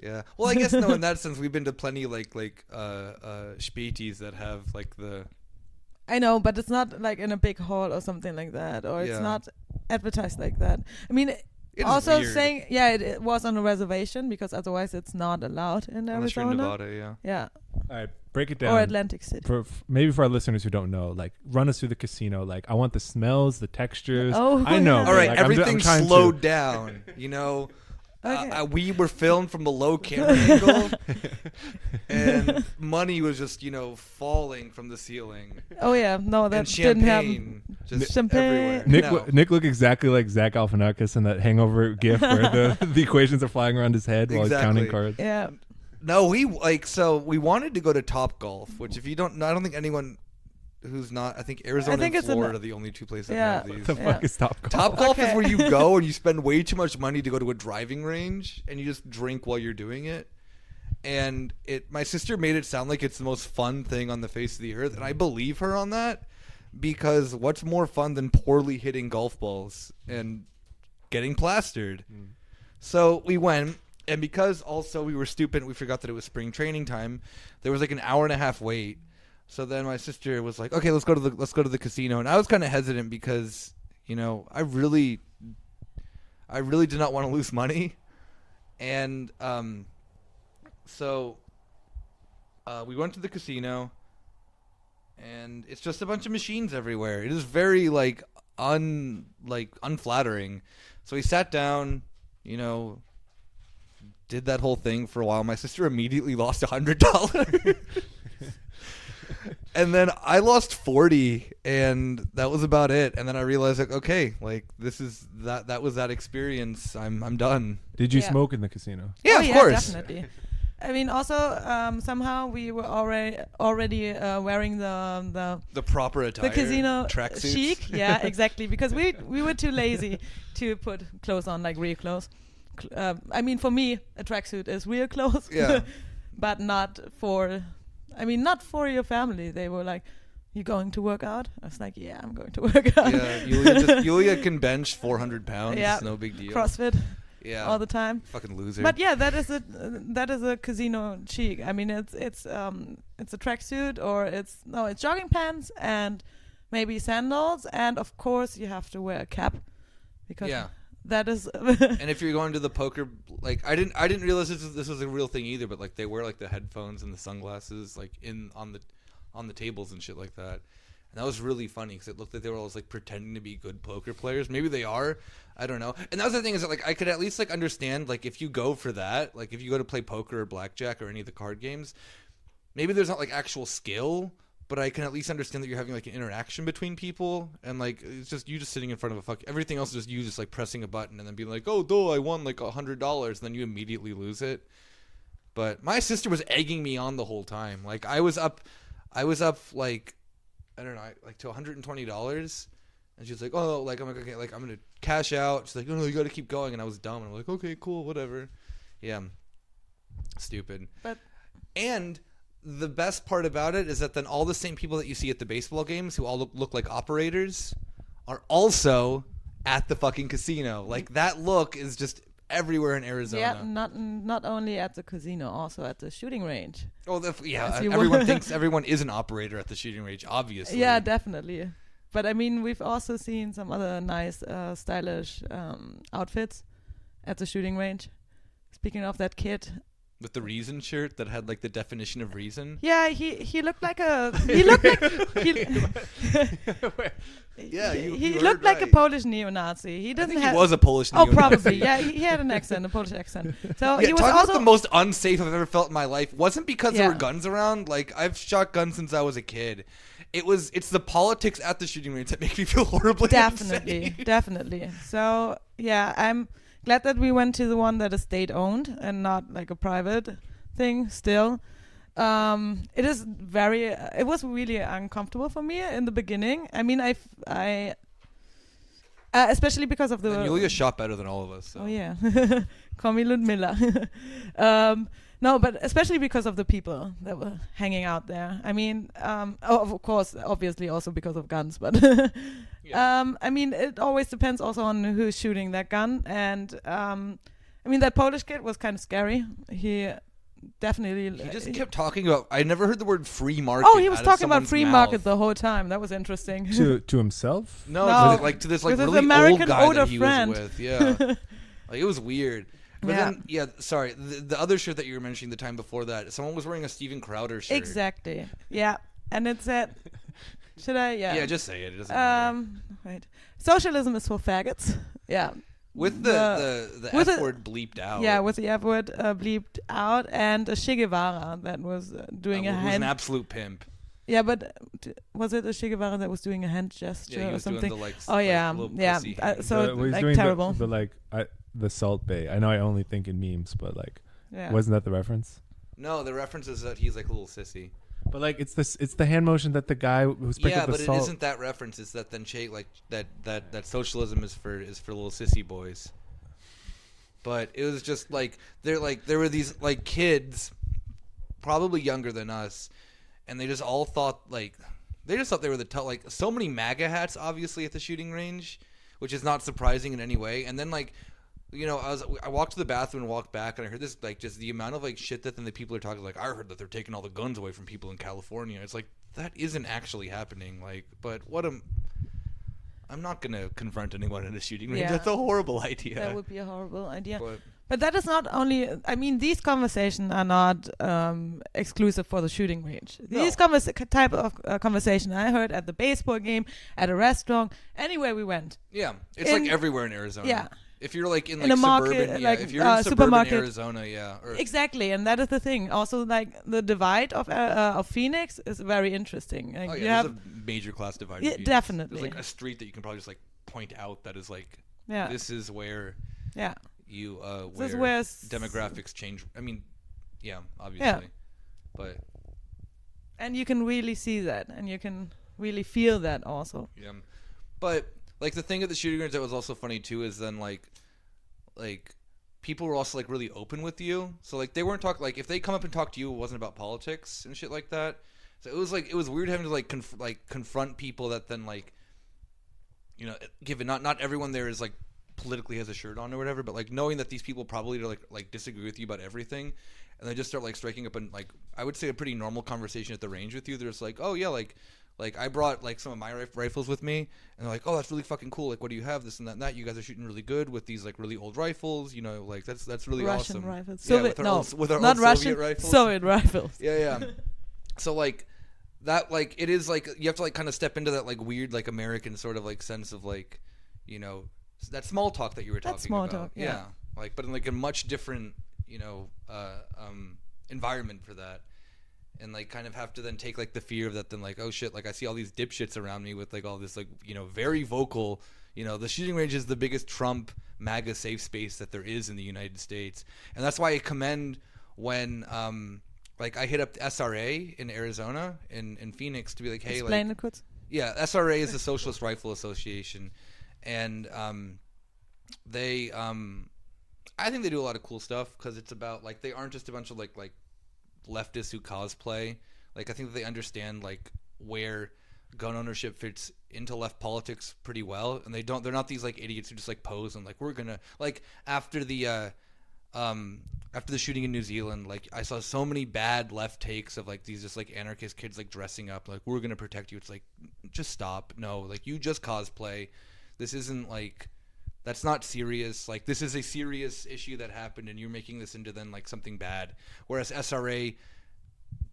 Yeah. Well, I guess no. In that sense, we've been to plenty like Spätis that have like the. I know, but it's not like in a big hall or something like that, or Yeah. it's not advertised like that. I mean, It is also weird. saying, it was on a reservation because otherwise it's not allowed in Unless you're Arizona. in Nevada, yeah. Yeah, All right, break it down. or Atlantic City. Maybe for our listeners who don't know, like, run us through the casino. Like, I want the smells, the textures. Oh, I know. yeah. All right, like, I'm everything's trying to- slowed down. You know, Okay. we were filmed from the low camera angle, and money was just falling from the ceiling. Oh yeah, no, that And didn't happen. champagne just Champagne. everywhere. Nick looked exactly like Zach Galifianakis in that Hangover gif where the equations are flying around his head while he's counting Exactly. cards. Yeah. No, we wanted to go to Top Golf, which I don't think anyone who's not, I think Arizona think and it's in Florida the- are the only two places Yeah. that have these. The fuck is Top Golf? Top Golf is Okay. where you go and you spend way too much money to go to a driving range and you just drink while you're doing it. And my sister made it sound like it's the most fun thing on the face of the earth, and I believe her on that, because what's more fun than poorly hitting golf balls and getting plastered? So we went, and because also we were stupid, we forgot that it was spring training time. There was like an hour and a half wait. So then my sister was like, "Okay, let's go to the casino." And I was kind of hesitant because, I really did not want to lose money. And so we went to the casino, and it's just a bunch of machines everywhere. It is very unflattering. So we sat down, did that whole thing for a while. My sister immediately lost $100. And then I lost 40, and that was about it. And then I realized, like, okay, like this is that was that experience. I'm done. Did you Yeah. smoke in the casino? Yeah, Oh, of yeah, course. definitely. I mean, also somehow we were already wearing The proper attire. the casino tracksuits. chic. Yeah, exactly. Because we were too lazy to put clothes on, like real clothes. I mean, for me, a tracksuit is real clothes. Yeah. But not for your family. They were like, "You going to work out?" I was like, "Yeah, I'm going to work out." Yeah, Yulia can bench 400 pounds. Yeah. No big deal. CrossFit Yeah. all the time. Fucking loser. But yeah, that is a casino chic. I mean, it's a tracksuit, or it's jogging pants and maybe sandals, and of course you have to wear a cap because yeah. that is. And if you're going to the poker, like I didn't realize this was a real thing either. But like they wear like the headphones and the sunglasses like on the tables and shit like that. And that was really funny because it looked like they were always like pretending to be good poker players. Maybe they are. I don't know. And the other thing is that like I could at least like understand like if you go for that, like if you go to play poker or blackjack or any of the card games, maybe there's not like actual skill, but I can at least understand that you're having like an interaction between people, and like it's just you just sitting in front of everything else is just you just like pressing a button and then being like, oh, I won like $100, and then you immediately lose it. But my sister was egging me on the whole time. Like I was up like I don't know, like to $120, and she's like, oh, like I'm like okay, like I'm gonna cash out. She's like, no, you got to keep going, and I was dumb, and I'm like, okay, cool, whatever. Yeah, stupid. And the best part about it is that then all the same people that you see at the baseball games who all look like operators are also at the fucking casino. Like that look is just everywhere in Arizona. Yeah, not only at the casino, also at the shooting range. Oh, yeah. As you Everyone were. thinks everyone is an operator at the shooting range, obviously. Yeah, definitely. But I mean, we've also seen some other nice, stylish outfits at the shooting range. Speaking of that kid. With the Reason shirt that had like the definition of reason. Yeah, he looked like a he looked like Yeah, you he heard looked like a right. Polish neo-Nazi. He I didn't think have he was a Polish Oh, neo-Nazi. probably. Yeah, he had an accent, a Polish accent. So Yeah, he was talk also about the most unsafe I've ever felt in my life. Wasn't because there Yeah. were guns around. Like I've shot guns since I was a kid. It's the politics at the shooting range that make me feel horribly definitely, insane. definitely. So yeah, I'm glad that we went to the one that is state-owned and not like a private thing. Still, it is very. It was really uncomfortable for me in the beginning. I mean, I especially because of the. And Yulia shot better than all of us. So. Oh yeah, call me Ludmilla. No, but especially because of the people that were hanging out there. I mean, of course, obviously also because of guns, but I mean, it always depends also on who's shooting that gun. And I mean, that Polish kid was kind of scary. He definitely... He just kept talking about... I never heard the word free market. Oh, he was talking about free market the whole time. That was interesting. To himself? No, like to this like with really his American old guy older that he friend. was with. Yeah. Like, it was weird. But then, sorry, the other shirt that you were mentioning the time before that, someone was wearing a Steven Crowder shirt. Exactly. Yeah. And it said... Should I? Yeah. Yeah, just say it. It doesn't matter. Right. Socialism is for faggots. Yeah. With the F word bleeped out. Yeah, with the F word bleeped out, and a Che Guevara that was doing a hand. He was an absolute pimp. Yeah, but was it a Che Guevara that was doing a hand gesture he or was something? Doing the, like, oh yeah, like, so he's like doing terrible. The Salt Bay. I know I only think in memes, but like, wasn't that the reference? No, the reference is that he's like a little sissy. But like it's the hand motion that the guy who sprinkled the salt. Yeah, but it isn't that reference. It's that then like that socialism is for little sissy boys. But it was just like there were these like kids, probably younger than us, and they just all thought they were the like so many MAGA hats obviously at the shooting range, which is not surprising in any way. And then like, you know, I walked to the bathroom and walked back, and I heard this like just the amount of like shit that then the people are talking like, I heard that they're taking all the guns away from people in California. It's like that isn't actually happening. Like, but I'm not gonna confront anyone in a shooting range. Yeah. That's a horrible idea. That would be a horrible idea. But that is not only. I mean, these conversations are not exclusive for the shooting range. These type of conversation I heard at the baseball game, at a restaurant, anywhere we went. Yeah, it's like everywhere in Arizona. Yeah. If you're like in a market, suburban, like if you're in suburban supermarket. Arizona, Exactly, and that is the thing. Also, like the divide of Phoenix is very interesting. Like, there's a major class divide. Yeah, definitely. There's like a street that you can probably just like point out that is like, this is where. Yeah. You where demographics change. I mean, obviously, but and you can really see that, and you can really feel that also. Yeah, but like the thing at the shooting range that was also funny too is then like people were also like really open with you. So like they weren't talking like if they come up and talk to you, it wasn't about politics and shit like that. So it was weird having to like confront people that then like, you know, given not everyone there is like politically has a shirt on or whatever, but like knowing that these people probably like disagree with you about everything, and they just start like striking up and like I would say a pretty normal conversation at the range with you. There's like, oh yeah, like I brought like some of my rifles with me, and they're like, oh, that's really fucking cool. Like, what do you have? This and that and that. You guys are shooting really good with these like really old rifles. You know, like that's really Russian awesome. Rifles. Yeah, with our not old Russian, Soviet rifles. Soviet rifles. Yeah. So like that, like it is like you have to like kind of step into that like weird like American sort of like sense of like, you know, that small talk that you were talking about. Small talk, yeah. Like, but in like a much different, you know, environment for that. And like kind of have to then take like the fear of that then like, oh shit, like I see all these dipshits around me with like all this like, you know, very vocal, you know, the shooting range is the biggest Trump MAGA safe space that there is in the United States. And that's why I commend when like I hit up the SRA in Arizona in Phoenix to be like, hey, explain it, Kutz. Yeah, SRA is the Socialist Rifle Association. And they I think they do a lot of cool stuff because it's about like they aren't just a bunch of like leftists who cosplay. Like I think that they understand like where gun ownership fits into left politics pretty well, and they're not these like idiots who just like pose and like we're gonna like after the shooting in New Zealand, like I saw so many bad left takes of like these just like anarchist kids like dressing up like we're gonna protect you. It's like just stop. No, like you just cosplay. This isn't like, that's not serious. Like this is a serious issue that happened and you're making this into then like something bad. Whereas SRA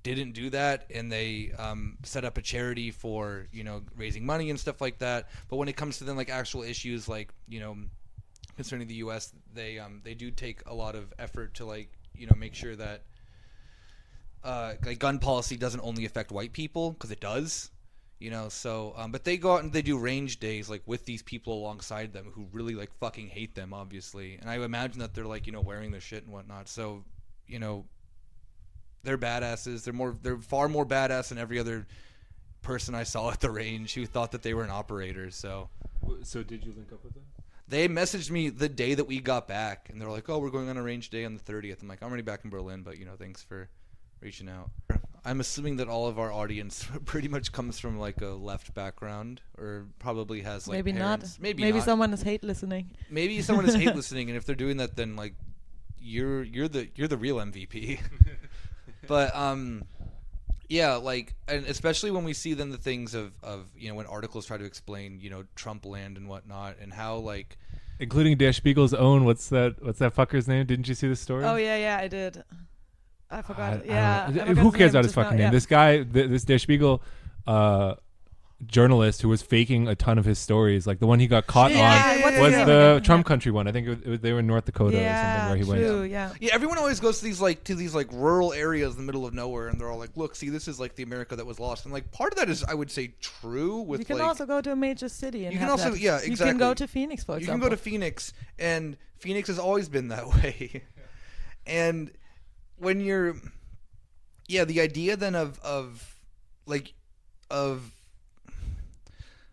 didn't do that, and they set up a charity for, you know, raising money and stuff like that. But when it comes to then like actual issues like, you know, concerning the U.S., they do take a lot of effort to like, you know, make sure that like gun policy doesn't only affect white people, because it does. You know, so, but they go out and they do range days, like, with these people alongside them who really, like, fucking hate them, obviously. And I imagine that they're, like, you know, wearing their shit and whatnot. So, you know, they're badasses. They're far more badass than every other person I saw at the range who thought that they were an operator, so. So did you link up with them? They messaged me the day that we got back, and they're like, "Oh, we're going on a range day on the 30th." I'm like, "I'm already back in Berlin, but thanks for reaching out." I'm assuming that all of our audience pretty much comes from like a left background, or probably has like maybe parents. not. Maybe not. Someone is hate listening. Maybe someone is hate listening, and if they're doing that, then like you're the real MVP. But yeah, like, and especially when we see then the things of when articles try to explain Trump land and whatnot, and how like, including Der Spiegel's own what's that fucker's name? Didn't you see the story? Oh yeah, I did. I forgot. Who cares about his fucking name? Yeah. This guy, this Der Spiegel journalist who was faking a ton of his stories, like the one he got caught on was the Trump country one. I think they were in North Dakota or something where he went. Yeah, everyone always goes to these rural areas in the middle of nowhere, and they're all like, "Look, see, this is like the America that was lost." And like part of that is, I would say, true. With you can also go to a major city, and you can also exactly. You can go to Phoenix, for example. You can go to Phoenix, and Phoenix has always been that way. And when you're, the idea then of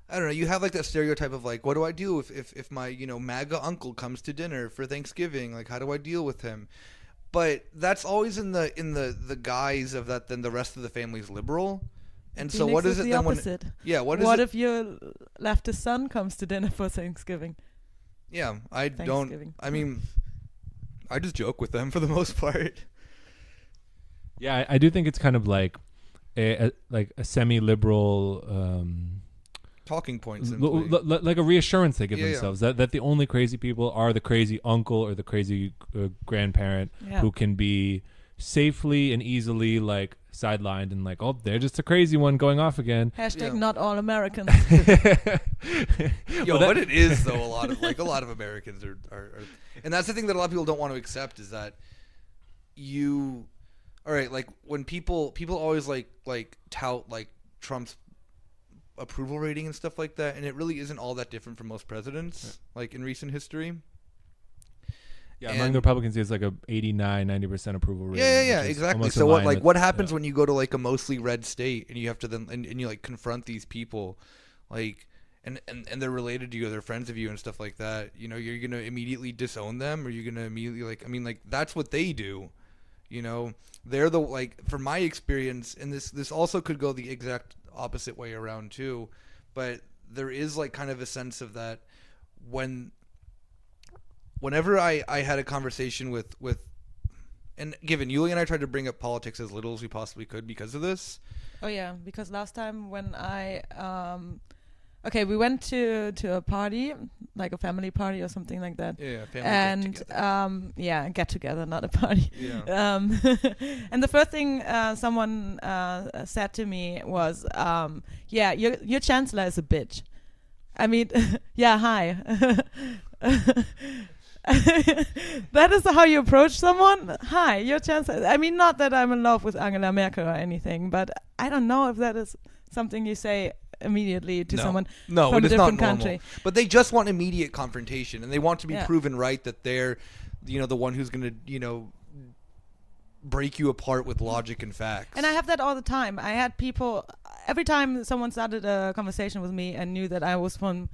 I don't know, you have like that stereotype of like, what do I do if my MAGA uncle comes to dinner for Thanksgiving? Like, how do I deal with him? But that's always in the guise of that. Then the rest of the family's liberal, and Phoenix so what is it the then? Opposite. What if your leftist son comes to dinner for Thanksgiving? Yeah, I don't. I mean, I just joke with them for the most part. Yeah, I do think it's kind of like a semi-liberal talking points, like a reassurance they give themselves that the only crazy people are the crazy uncle or the crazy grandparent who can be safely and easily like sidelined and like, oh, they're just a crazy one going off again. # not all Americans. What it is though, a lot of Americans are, and that's the thing that a lot of people don't want to accept, is that all right, like when people always like tout like Trump's approval rating and stuff like that, and it really isn't all that different from most presidents like in recent history. Yeah, among the Republicans, it's like a 89-90% approval rating. Yeah, exactly. So what happens when you go to like a mostly red state and you have to then and you like confront these people, like and they're related to you, they're friends of you and stuff like that. You're gonna immediately disown them, or you're gonna immediately that's what they do. They're from my experience, and this also could go the exact opposite way around too, but there is like kind of a sense of that whenever I had a conversation with and given Yulia and I tried to bring up politics as little as we possibly could because of this. Oh yeah, because last time when I we went to a party, like a family party or something like that. Yeah, family and get together, not a party. Yeah. And the first thing someone said to me was, your chancellor is a bitch. I mean, yeah, hi. That is how you approach someone? Hi, your chancellor. I mean, not that I'm in love with Angela Merkel or anything, but I don't know if that is something you say immediately to someone from a different country. But they just want immediate confrontation, and they want to be proven right that they're the one who's going to break you apart with logic and facts. And I have that all the time. I had people every time someone started a conversation with me and knew that I was from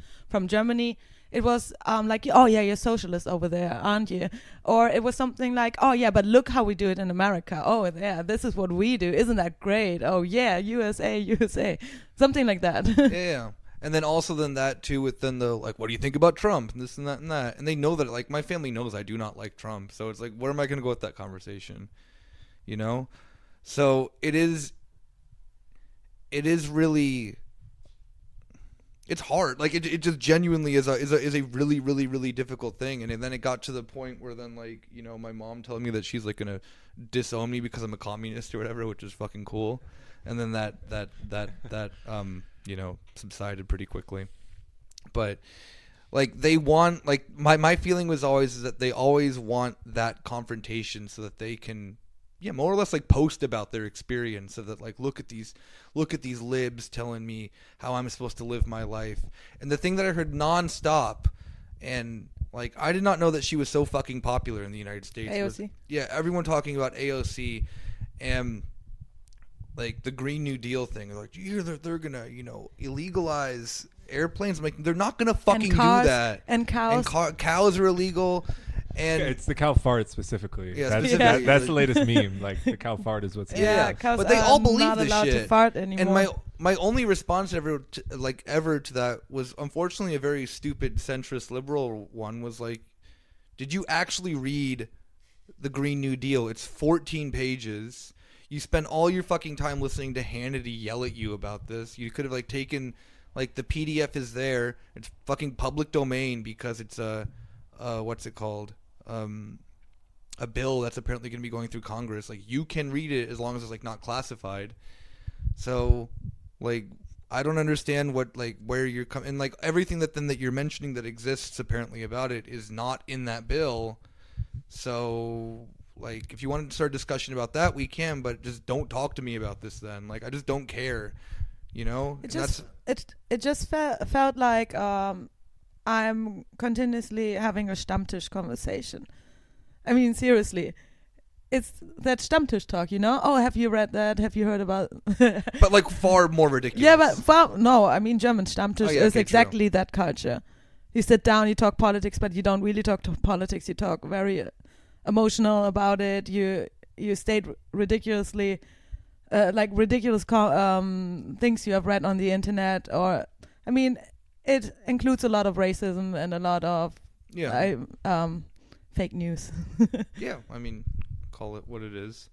Germany, it was like, oh yeah, you're socialist over there, aren't you? Or it was something like, oh yeah, but look how we do it in America. Oh yeah, this is what we do. Isn't that great? Oh yeah, USA. Something like that. Yeah. And then also that too with then the like, what do you think about Trump? And this and that and that. And they know that, like, my family knows I do not like Trump. So it's like, where am I going to go with that conversation? So it is really, it's hard. Like it just genuinely is a really, really, really difficult thing. And then it got to the point where then, like, my mom telling me that she's like gonna disown me because I'm a communist or whatever, which is fucking cool. And then that subsided pretty quickly. But like they want, like my feeling was always is that they always want that confrontation so that they can more or less like post about their experience, so that like look at these libs telling me how I'm supposed to live my life. And the thing that I heard nonstop, and like I did not know that she was so fucking popular in the United States. AOC. Everyone talking about AOC and like the Green New Deal thing. They're like, do you hear that they're gonna illegalize airplanes. I'm like, they're not gonna fucking do that. And cows. And cows are illegal. And it's the cow fart specifically. Yeah, that's the latest meme. Like the cow fart is what's cows but they all believe not this allowed shit. To fart anymore. And my only response ever to that was unfortunately a very stupid centrist liberal one. Was like, did you actually read the Green New Deal? It's 14 pages. You spent all your fucking time listening to Hannity yell at you about this. You could have like taken like the PDF is there. It's fucking public domain because it's a what's it called? A bill that's apparently going to be going through Congress. Like, you can read it as long as it's like not classified. So like, I don't understand what like where you're coming, and like everything that you're mentioning that exists apparently about it is not in that bill. So like, if you wanted to start a discussion about that, we can, but just don't talk to me about this then. Like, I just don't care, you know? It just felt like I'm continuously having a Stammtisch conversation. I mean, seriously. It's that Stammtisch talk, you know? Oh, have you read that? Have you heard about... But like far more ridiculous. Yeah, but no, I mean, German Stammtisch is exactly that culture. You sit down, you talk politics, but you don't really talk to politics. You talk very emotional about it. You state ridiculously... ridiculous things you have read on the internet, or... I mean... It includes a lot of racism and a lot of fake news. Yeah, I mean, call it what it is.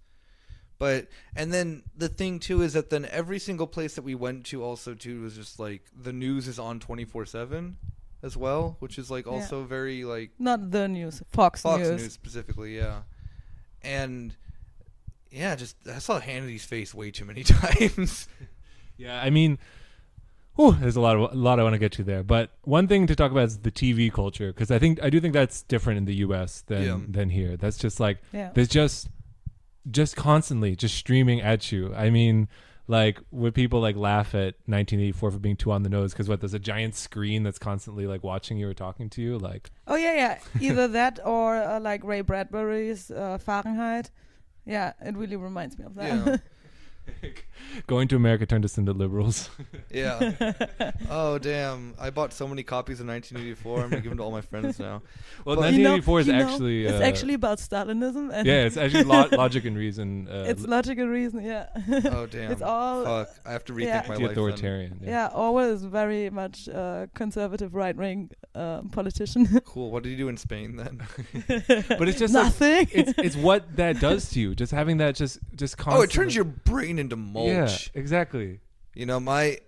But, and then the thing too is that then every single place that we went to also too was just like, the news is on 24/7 as well, which is like also very like... Not the news, Fox News specifically, yeah. And yeah, just, I saw Hannity's face way too many times. Yeah, I mean... Ooh, there's a lot I want to get to there, but one thing to talk about is the TV culture, because I do think that's different in the U.S. than here. That's just like there's just constantly just streaming at you. I mean, like, would people like laugh at 1984 for being too on the nose because there's a giant screen that's constantly like watching you or talking to you, like. Oh yeah, either that or like Ray Bradbury's Fahrenheit. Yeah, it really reminds me of that. Yeah. Going to America turned us into liberals. Yeah. Oh, damn. I bought so many copies of 1984. I'm going to give them to all my friends now. Well, but 1984 is actually... it's actually about Stalinism. And yeah, it's actually Logic and Reason. It's Logic and Reason, yeah. Oh, damn. It's all... Fuck. I have to rethink my life. Authoritarian. Yeah, Orwell is very much conservative right-wing politician. Cool. What did you do in Spain then? But it's just nothing. Like, it's what that does to you. Just having that just constantly. Oh, it turns your brain into mulch. Yeah, exactly. You know, my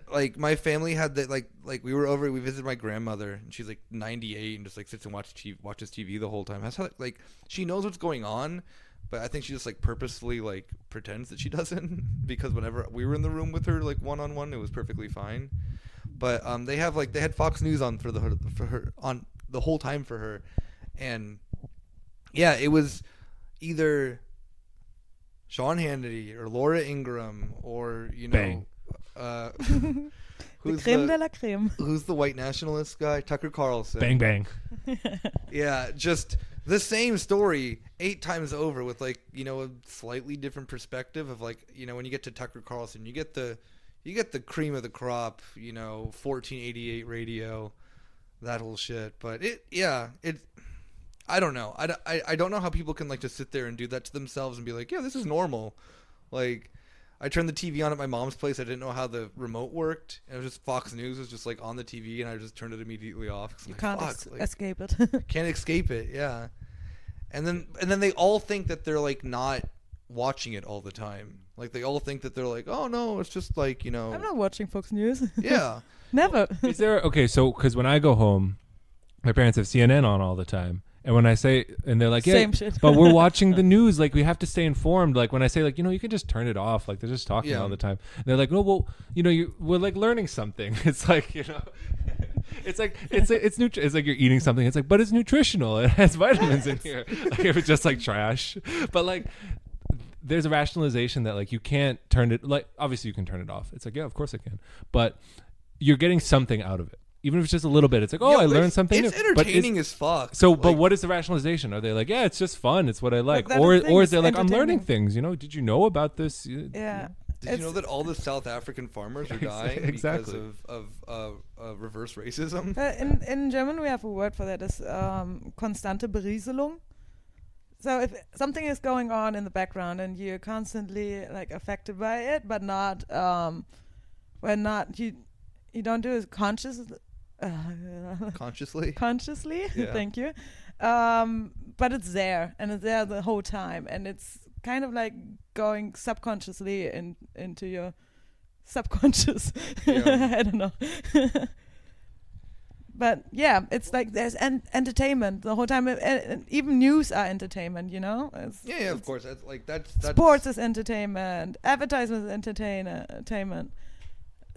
family had that, like we visited my grandmother, and she's like 98 and just like sits and watches TV the whole time. That's how, like, she knows what's going on, but I think she just like purposefully like pretends that she doesn't, because whenever we were in the room with her like one-on-one, it was perfectly fine. But they had Fox News on for her on the whole time for her, and yeah, it was either Sean Hannity or Laura Ingraham or, you know, who's the creme de la creme? Who's the white nationalist guy? Tucker Carlson. Bang bang. Yeah, just the same story 8 times over with, like, you know, a slightly different perspective of, like, you know, when you get to Tucker Carlson, you get the cream of the crop, you know, 1488 radio, that whole shit. But I don't know. I don't know how people can, like, just sit there and do that to themselves and be like, yeah, this is normal. Like, I turned the TV on at my mom's place. I didn't know how the remote worked. And it was just Fox News was just, like, on the TV, and I just turned it immediately off. You can't escape it. Can't escape it, yeah. And then they all think that they're, like, not watching it all the time. Like, they all think that they're like, oh, no, it's just, like, you know. I'm not watching Fox News. Yeah. Never. Is there, okay, so, because when I go home, my parents have CNN on all the time. And when I say, and they're like, yeah, same shit. But we're watching the news. Like, we have to stay informed. Like, when I say, like, you know, you can just turn it off. Like, they're just talking all the time. And they're like, no, well, you know, we're like learning something. It's like, you know, it's like you're eating something. It's like, but it's nutritional. It has vitamins in here. Like, if it's just like trash. But like, there's a rationalization that like you can't turn it. Like, obviously you can turn it off. It's like, yeah, of course I can. But you're getting something out of it. Even if it's just a little bit, it's like, oh, I learned something. It's entertaining as fuck. So, like, but what is the rationalization? Are they like, yeah, it's just fun. It's what I like. Or is there like, I'm learning things, you know? Did you know about this? Yeah. Did you know that all the South African farmers are dying Exactly. because of reverse racism? In German, we have a word for that. It's konstante Berieselung. So if something is going on in the background and you're constantly like affected by it, but not you don't do it consciously. Consciously, Yeah. thank you. But it's there, and it's there the whole time, and it's kind of like going subconsciously into your subconscious. Yeah. I don't know. But yeah, it's like there's entertainment the whole time. And even news are entertainment, you know? Yeah, of course. That's sports is entertainment. Advertisement is entertainment.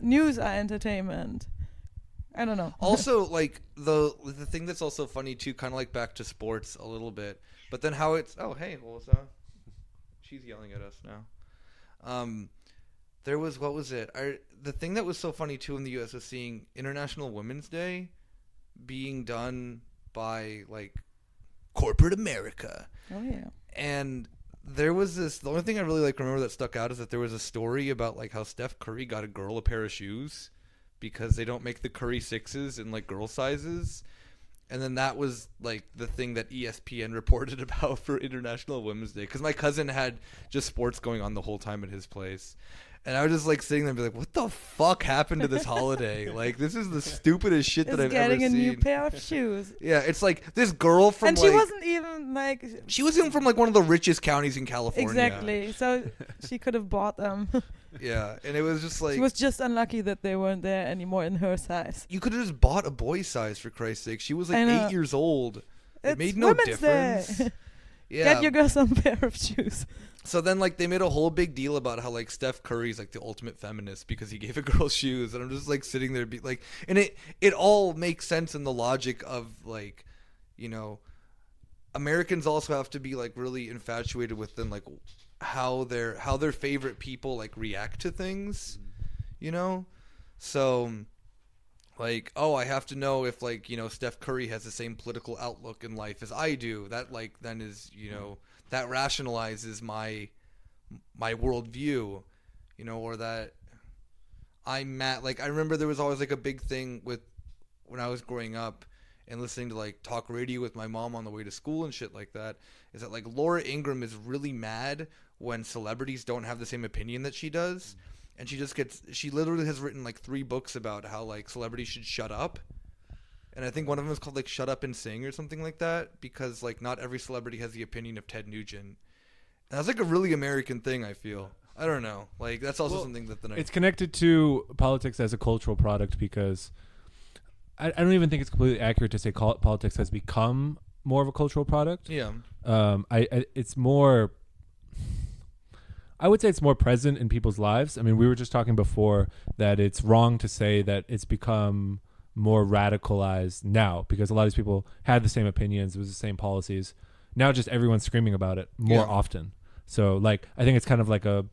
News are entertainment. I don't know. Also, like the thing that's also funny too, kind of like back to sports a little bit, but then how it's she's yelling at us now. There was the thing that was so funny too in the U.S. was seeing International Women's Day being done by like corporate America. Oh yeah. And there was the only thing I really remember that stuck out is that there was a story about like how Steph Curry got a girl a pair of shoes because they don't make the Curry 6s in like girl sizes. And then that was like the thing that ESPN reported about for International Women's Day. Because my cousin had just sports going on the whole time at his place. And I was just like sitting there and be like, what the fuck happened to this holiday? Like, this is the stupidest shit that I've ever seen. Getting a new pair of shoes. Yeah, it's like this girl from and she wasn't even like... She was even from like one of the richest counties in California. Exactly. So she could have bought them. Yeah, and it was just like... She was just unlucky that they weren't there anymore in her size. You could have just bought a boy size, for Christ's sake. She was like 8 years old. It made no Women's difference. Day. Yeah. Get your girl some pair of shoes. So then, like, they made a whole big deal about how, like, Steph Curry's, like, the ultimate feminist because he gave a girl shoes. And I'm just, like, sitting there, and it all makes sense in the logic of, like, you know, Americans also have to be, like, really infatuated with them, like, how their favorite people, like, react to things, you know? So, like, oh, I have to know if, like, you know, Steph Curry has the same political outlook in life as I do. That, like, then is, you know... that rationalizes my worldview, you know, or that I'm mad. Like, I remember there was always like a big thing with when I was growing up and listening to like talk radio with my mom on the way to school and shit like that, is that like Laura Ingraham is really mad when celebrities don't have the same opinion that she does. And she literally has written like 3 books about how like celebrities should shut up. And I think one of them is called, like, Shut Up and Sing or something like that, because, like, not every celebrity has the opinion of Ted Nugent. And that's, like, a really American thing, I feel. I don't know. Like, that's also something that it's connected to politics as a cultural product because I don't even think it's completely accurate to say politics has become more of a cultural product. Yeah. It's more... I would say it's more present in people's lives. I mean, we were just talking before that it's wrong to say that it's become... more radicalized now because a lot of these people had the same opinions, it was the same policies. Now just everyone's screaming about it more often. So like I think it's kind of like a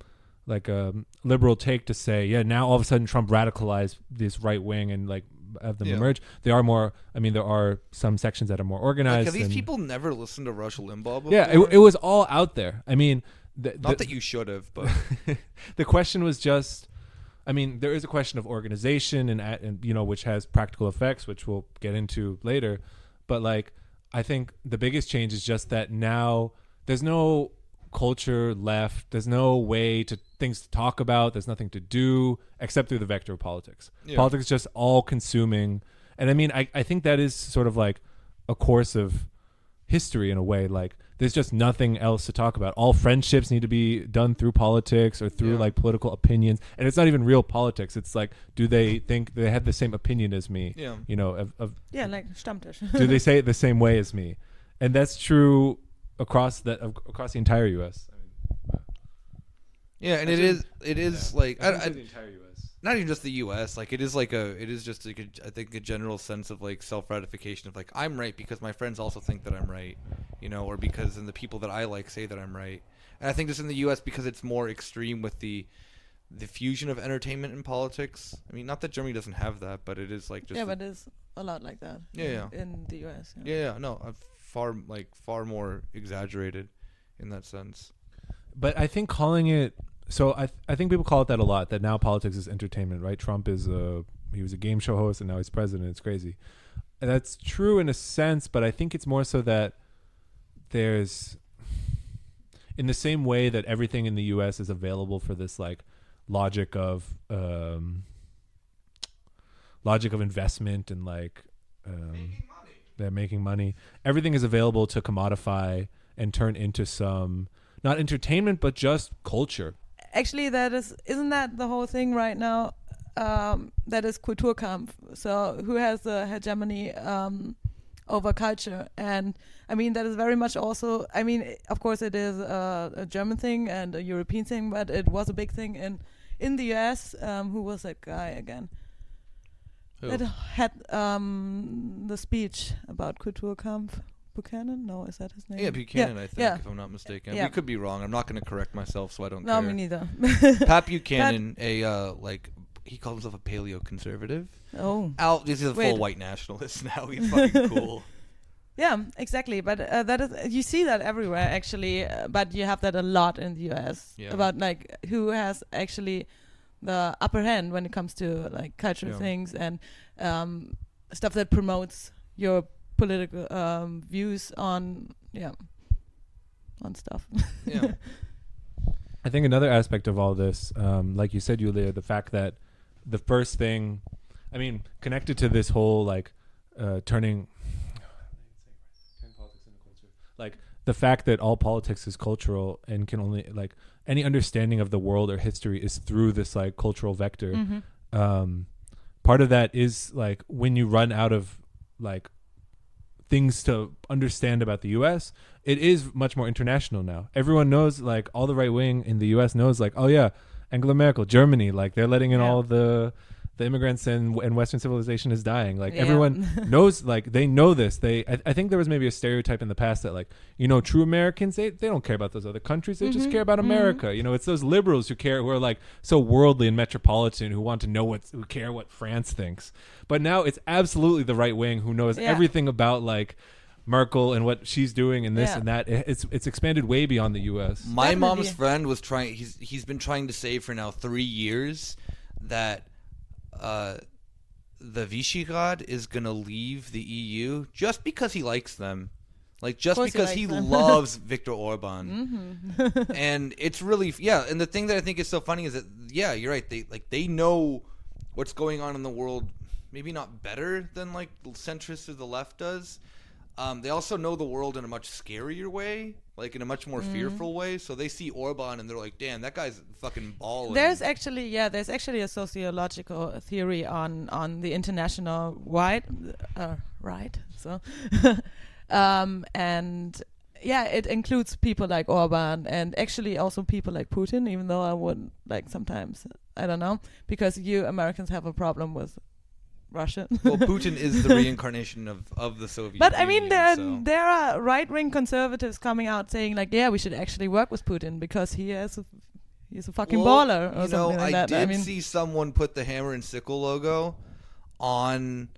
liberal take to say, yeah, now all of a sudden Trump radicalized this right wing and like have them emerge. They are more. I mean, there are some sections that are more organized. Like, have these people never listened to Rush Limbaugh before? Yeah, it was all out there. I mean, not that you should have, but the question was just. I mean, there is a question of organization and you know, which has practical effects, which we'll get into later. But like, I think the biggest change is just that now there's no culture left. There's no way to things to talk about. There's nothing to do except through the vector of politics. Yeah. Politics is just all consuming. And I mean, I think that is sort of like a course of history in a way. Like, there's just nothing else to talk about. All friendships need to be done through politics or through like political opinions. And it's not even real politics. It's like, do they think they have the same opinion as me? Yeah. You know, like Stammtisch. Do they say it the same way as me? And that's true across the entire U.S. Yeah, and it is like the entire U.S. Not even just the U.S. Like it is just like I think a general sense of like self gratification of like I'm right because my friends also think that I'm right, you know, or because the people that I like say that I'm right. And I think just in the U.S. because it's more extreme with the fusion of entertainment and politics. I mean, not that Germany doesn't have that, but it is like just but it's a lot like that. In the U.S. Far more exaggerated in that sense. But I think calling it So I think people call it that a lot, that now politics is entertainment, right? Trump he was a game show host and now he's president. It's crazy. And that's true in a sense, but I think it's more so that there's, in the same way that everything in the US is available for this like logic of investment and like making money. Everything is available to commodify and turn into some, not entertainment, but just culture. Actually, isn't that the whole thing right now? That is Kulturkampf. So who has the hegemony over culture? And I mean, that is very much also, I mean, of course it is a German thing and a European thing, but it was a big thing in the US. Who was that guy again? Who? That had the speech about Kulturkampf. Buchanan? No, is that his name? Yeah, Buchanan, I think, if I'm not mistaken. Yeah. We could be wrong. I'm not going to correct myself, so I don't No, care. me neither. Pat Buchanan, he called himself a paleo-conservative. Oh. He's a full white nationalist now. He's fucking cool. Yeah, exactly. But that is, you see that everywhere, actually. But you have that a lot in the US about like who has actually the upper hand when it comes to like cultural things and stuff that promotes your political views on stuff. Yeah. I think another aspect of all this, like you said, Julia, the fact that the first thing, I mean, connected to this whole like turning politics into culture, like the fact that all politics is cultural and can only like any understanding of the world or history is through this like cultural vector. Mm-hmm. Part of that is like when you run out of like things to understand about the US, it is much more international now. Everyone knows, like all the right wing in the US knows, like, oh yeah, Angela Merkel, Germany, like they're letting in all the immigrants and Western civilization is dying. Like everyone knows, like they know this. I think there was maybe a stereotype in the past that like, you know, true Americans, they don't care about those other countries. They just care about America. You know, it's those liberals who are like so worldly and metropolitan who want to know who care what France thinks. But now it's absolutely the right wing who knows everything about like Merkel and what she's doing and this and that. It's expanded way beyond the US. My mom's friend was trying, he's been trying to say for now 3 years that the Visegrad is going to leave the EU just because he likes them. Like, just because he loves Viktor Orban. Mm-hmm. And it's really, and the thing that I think is so funny is that, you're right. They know what's going on in the world, maybe not better than, like, the centrist or the left does. They also know the world in a much scarier way, like in a much more fearful way. So they see Orban and they're like, "Damn, that guy's fucking balling." There's actually a sociological theory on the international right. So, and it includes people like Orban and actually also people like Putin. Even though I would like sometimes, I don't know, because you Americans have a problem with Russia. Well, Putin is the reincarnation of the Soviet But I Union, mean, there are right-wing conservatives coming out saying like, we should actually work with Putin because he's a fucking baller or something like that. I did see someone put the hammer and sickle logo on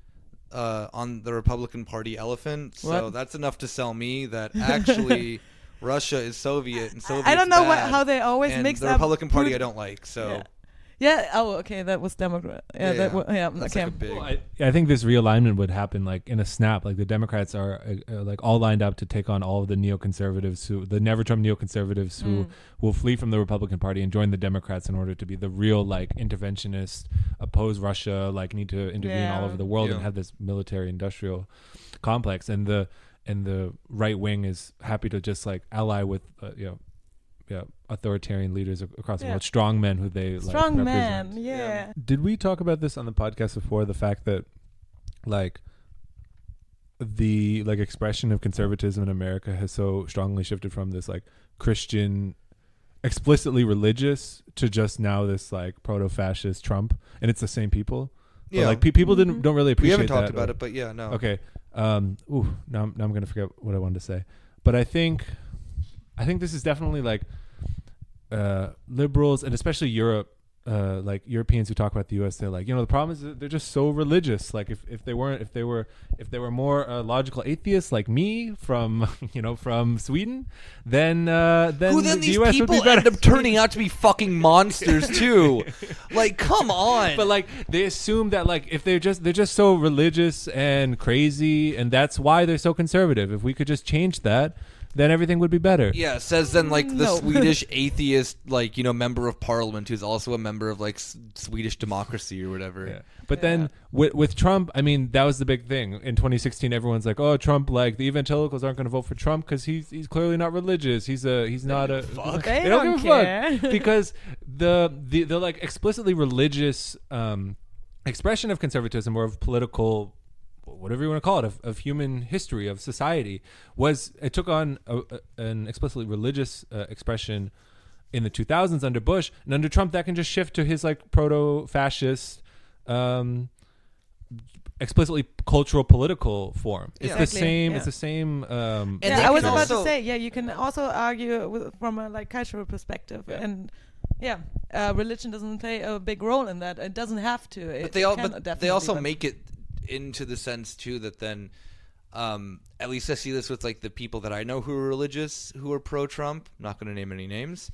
the Republican Party elephant, so that's enough to sell me that actually Russia is Soviet and Soviet's I don't know bad, how they always mix the up Republican Party Putin. I don't like, so. Yeah. Yeah. Oh, okay. That was Democrat. That's okay. like a big. Well, I think this realignment would happen like in a snap. Like the Democrats are like all lined up to take on all of the neoconservatives, the never Trump neoconservatives who will flee from the Republican Party and join the Democrats in order to be the real like interventionist, oppose Russia, like need to intervene all over the world and have this military industrial complex. And the right wing is happy to just like ally with authoritarian leaders across the world, strong men who they strong like man, represent. Did we talk about this on the podcast before? The fact that like the like expression of conservatism in America has so strongly shifted from this like Christian, explicitly religious to just now this like proto-fascist Trump, and it's the same people. But, like people don't really appreciate. We haven't talked that, about it, but no. Okay. Now I'm gonna forget what I wanted to say, but I think this is definitely like liberals and especially Europe like Europeans who talk about the U.S., they're like, the problem is that they're just so religious. Like if they were more logical atheists like me from from Sweden, then who then the these US people would be better. end up turning out to be fucking monsters too. Like, come on. But like they assume that like if they're just so religious and crazy, and that's why they're so conservative. If we could just change that, then everything would be better. Yeah, says then like the Swedish atheist, like, member of parliament who's also a member of like Swedish democracy or whatever. Yeah. But then with Trump, I mean, that was the big thing. In 2016, everyone's like, oh, Trump, like the evangelicals aren't going to vote for Trump because he's clearly not religious. He's not a fuck. They don't give a care. fuck because the like explicitly religious expression of conservatism or of political, whatever you want to call it, of human history, of society, it took on an explicitly religious expression in the 2000s under Bush, and under Trump that can just shift to his like proto-fascist, explicitly cultural political form. It's the same. Yeah. It's the same. And I was about also to say, you can also argue from a like cultural perspective, and religion doesn't play a big role in that. It doesn't have to. But they also make it into the sense too that then at least I see this with like the people that I know who are religious, who are pro-Trump, I'm not going to name any names,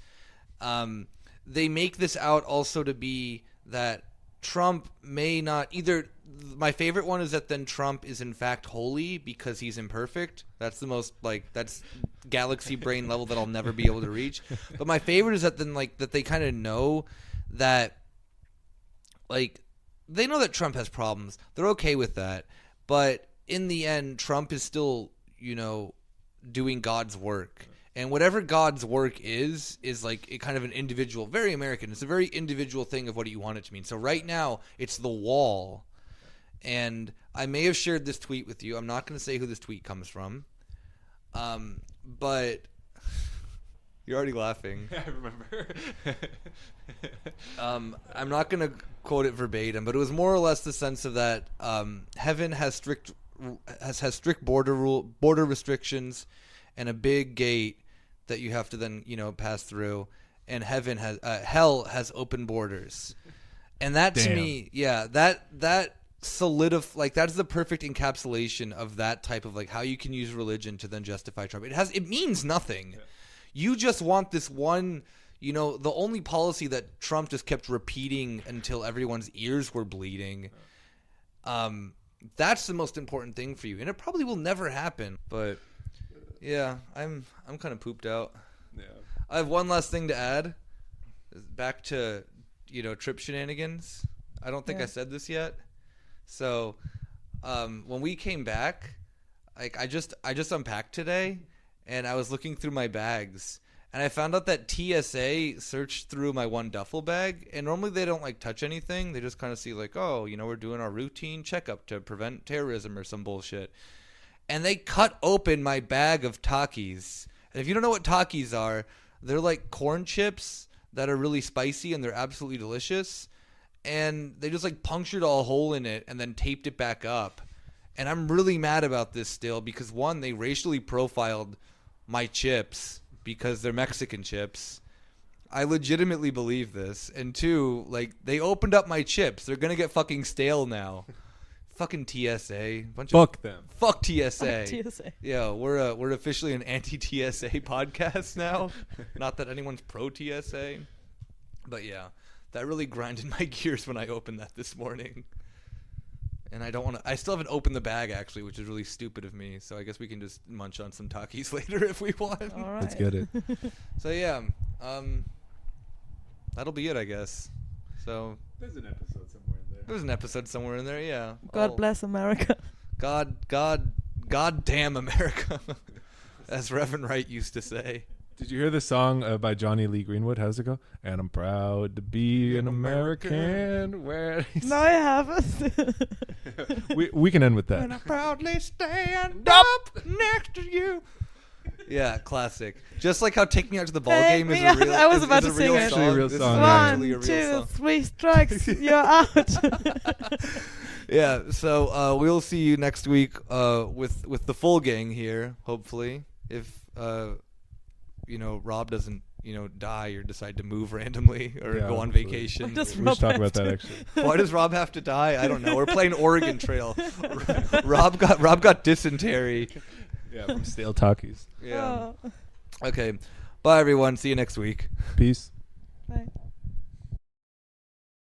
they make this out also to be that Trump may not either. My favorite one is that then Trump is in fact holy because he's imperfect. That's the most like, that's galaxy brain level that I'll never be able to reach. But my favorite is that then like that they kind of know that like they know that Trump has problems. They're okay with that. But in the end, Trump is still, doing God's work. And whatever God's work is like a kind of an individual, very American. It's a very individual thing of what you want it to mean. So right now, it's the wall. And I may have shared this tweet with you. I'm not going to say who this tweet comes from. But you're already laughing. I remember. I'm not going to quote it verbatim, but it was more or less the sense of that heaven has strict border restrictions and a big gate that you have to then pass through, and hell has open borders. And that to me, that solidify, like that's the perfect encapsulation of that type of like how you can use religion to then justify Trump. It means nothing. Yeah. You just want this one, the only policy that Trump just kept repeating until everyone's ears were bleeding. That's the most important thing for you, and it probably will never happen. But yeah, I'm kind of pooped out. Yeah. I have one last thing to add. Back to trip shenanigans. I don't think I said this yet. So when we came back, like I just unpacked today, and I was looking through my bags, and I found out that TSA searched through my one duffel bag, and normally they don't like touch anything. They just kind of see like, oh, we're doing our routine checkup to prevent terrorism or some bullshit. And they cut open my bag of Takis. And if you don't know what Takis are, they're like corn chips that are really spicy, and they're absolutely delicious. And they just like punctured a hole in it and then taped it back up. And I'm really mad about this still because one, they racially profiled my chips because they're Mexican chips. I legitimately believe this. And two, like they opened up my chips. They're going to get fucking stale now. Fucking TSA. Fuck them. Fuck TSA. Fuck TSA. Yeah, we're officially an anti-TSA podcast now. Not that anyone's pro-TSA. But yeah, that really grinded my gears when I opened that this morning. And I still haven't opened the bag actually, which is really stupid of me. So I guess we can just munch on some Takis later if we want. All right. Let's get it. So yeah, that'll be it, I guess. So there's an episode somewhere in there. There's an episode somewhere in there, yeah. God bless America. God damn America, as Reverend Wright used to say. Did you hear the song by Johnny Lee Greenwood? How does it go? And I'm proud to be an American. No, I haven't. we can end with that. And I proudly stand up next to you. Yeah, classic. Just like how "Take Me Out to the Ball Game" is a real. I was about to sing it. Actually a real song. 1, 2, 3 strikes, you're out. Yeah. So we'll see you next week with the full gang here. Hopefully, if Rob doesn't die or decide to move randomly or go on vacation. We should talk about that actually. Why does Rob have to die? I don't know. We're playing Oregon Trail. Rob got dysentery. Yeah, from stale Takis. Yeah. Okay. Bye everyone. See you next week. Peace. Bye.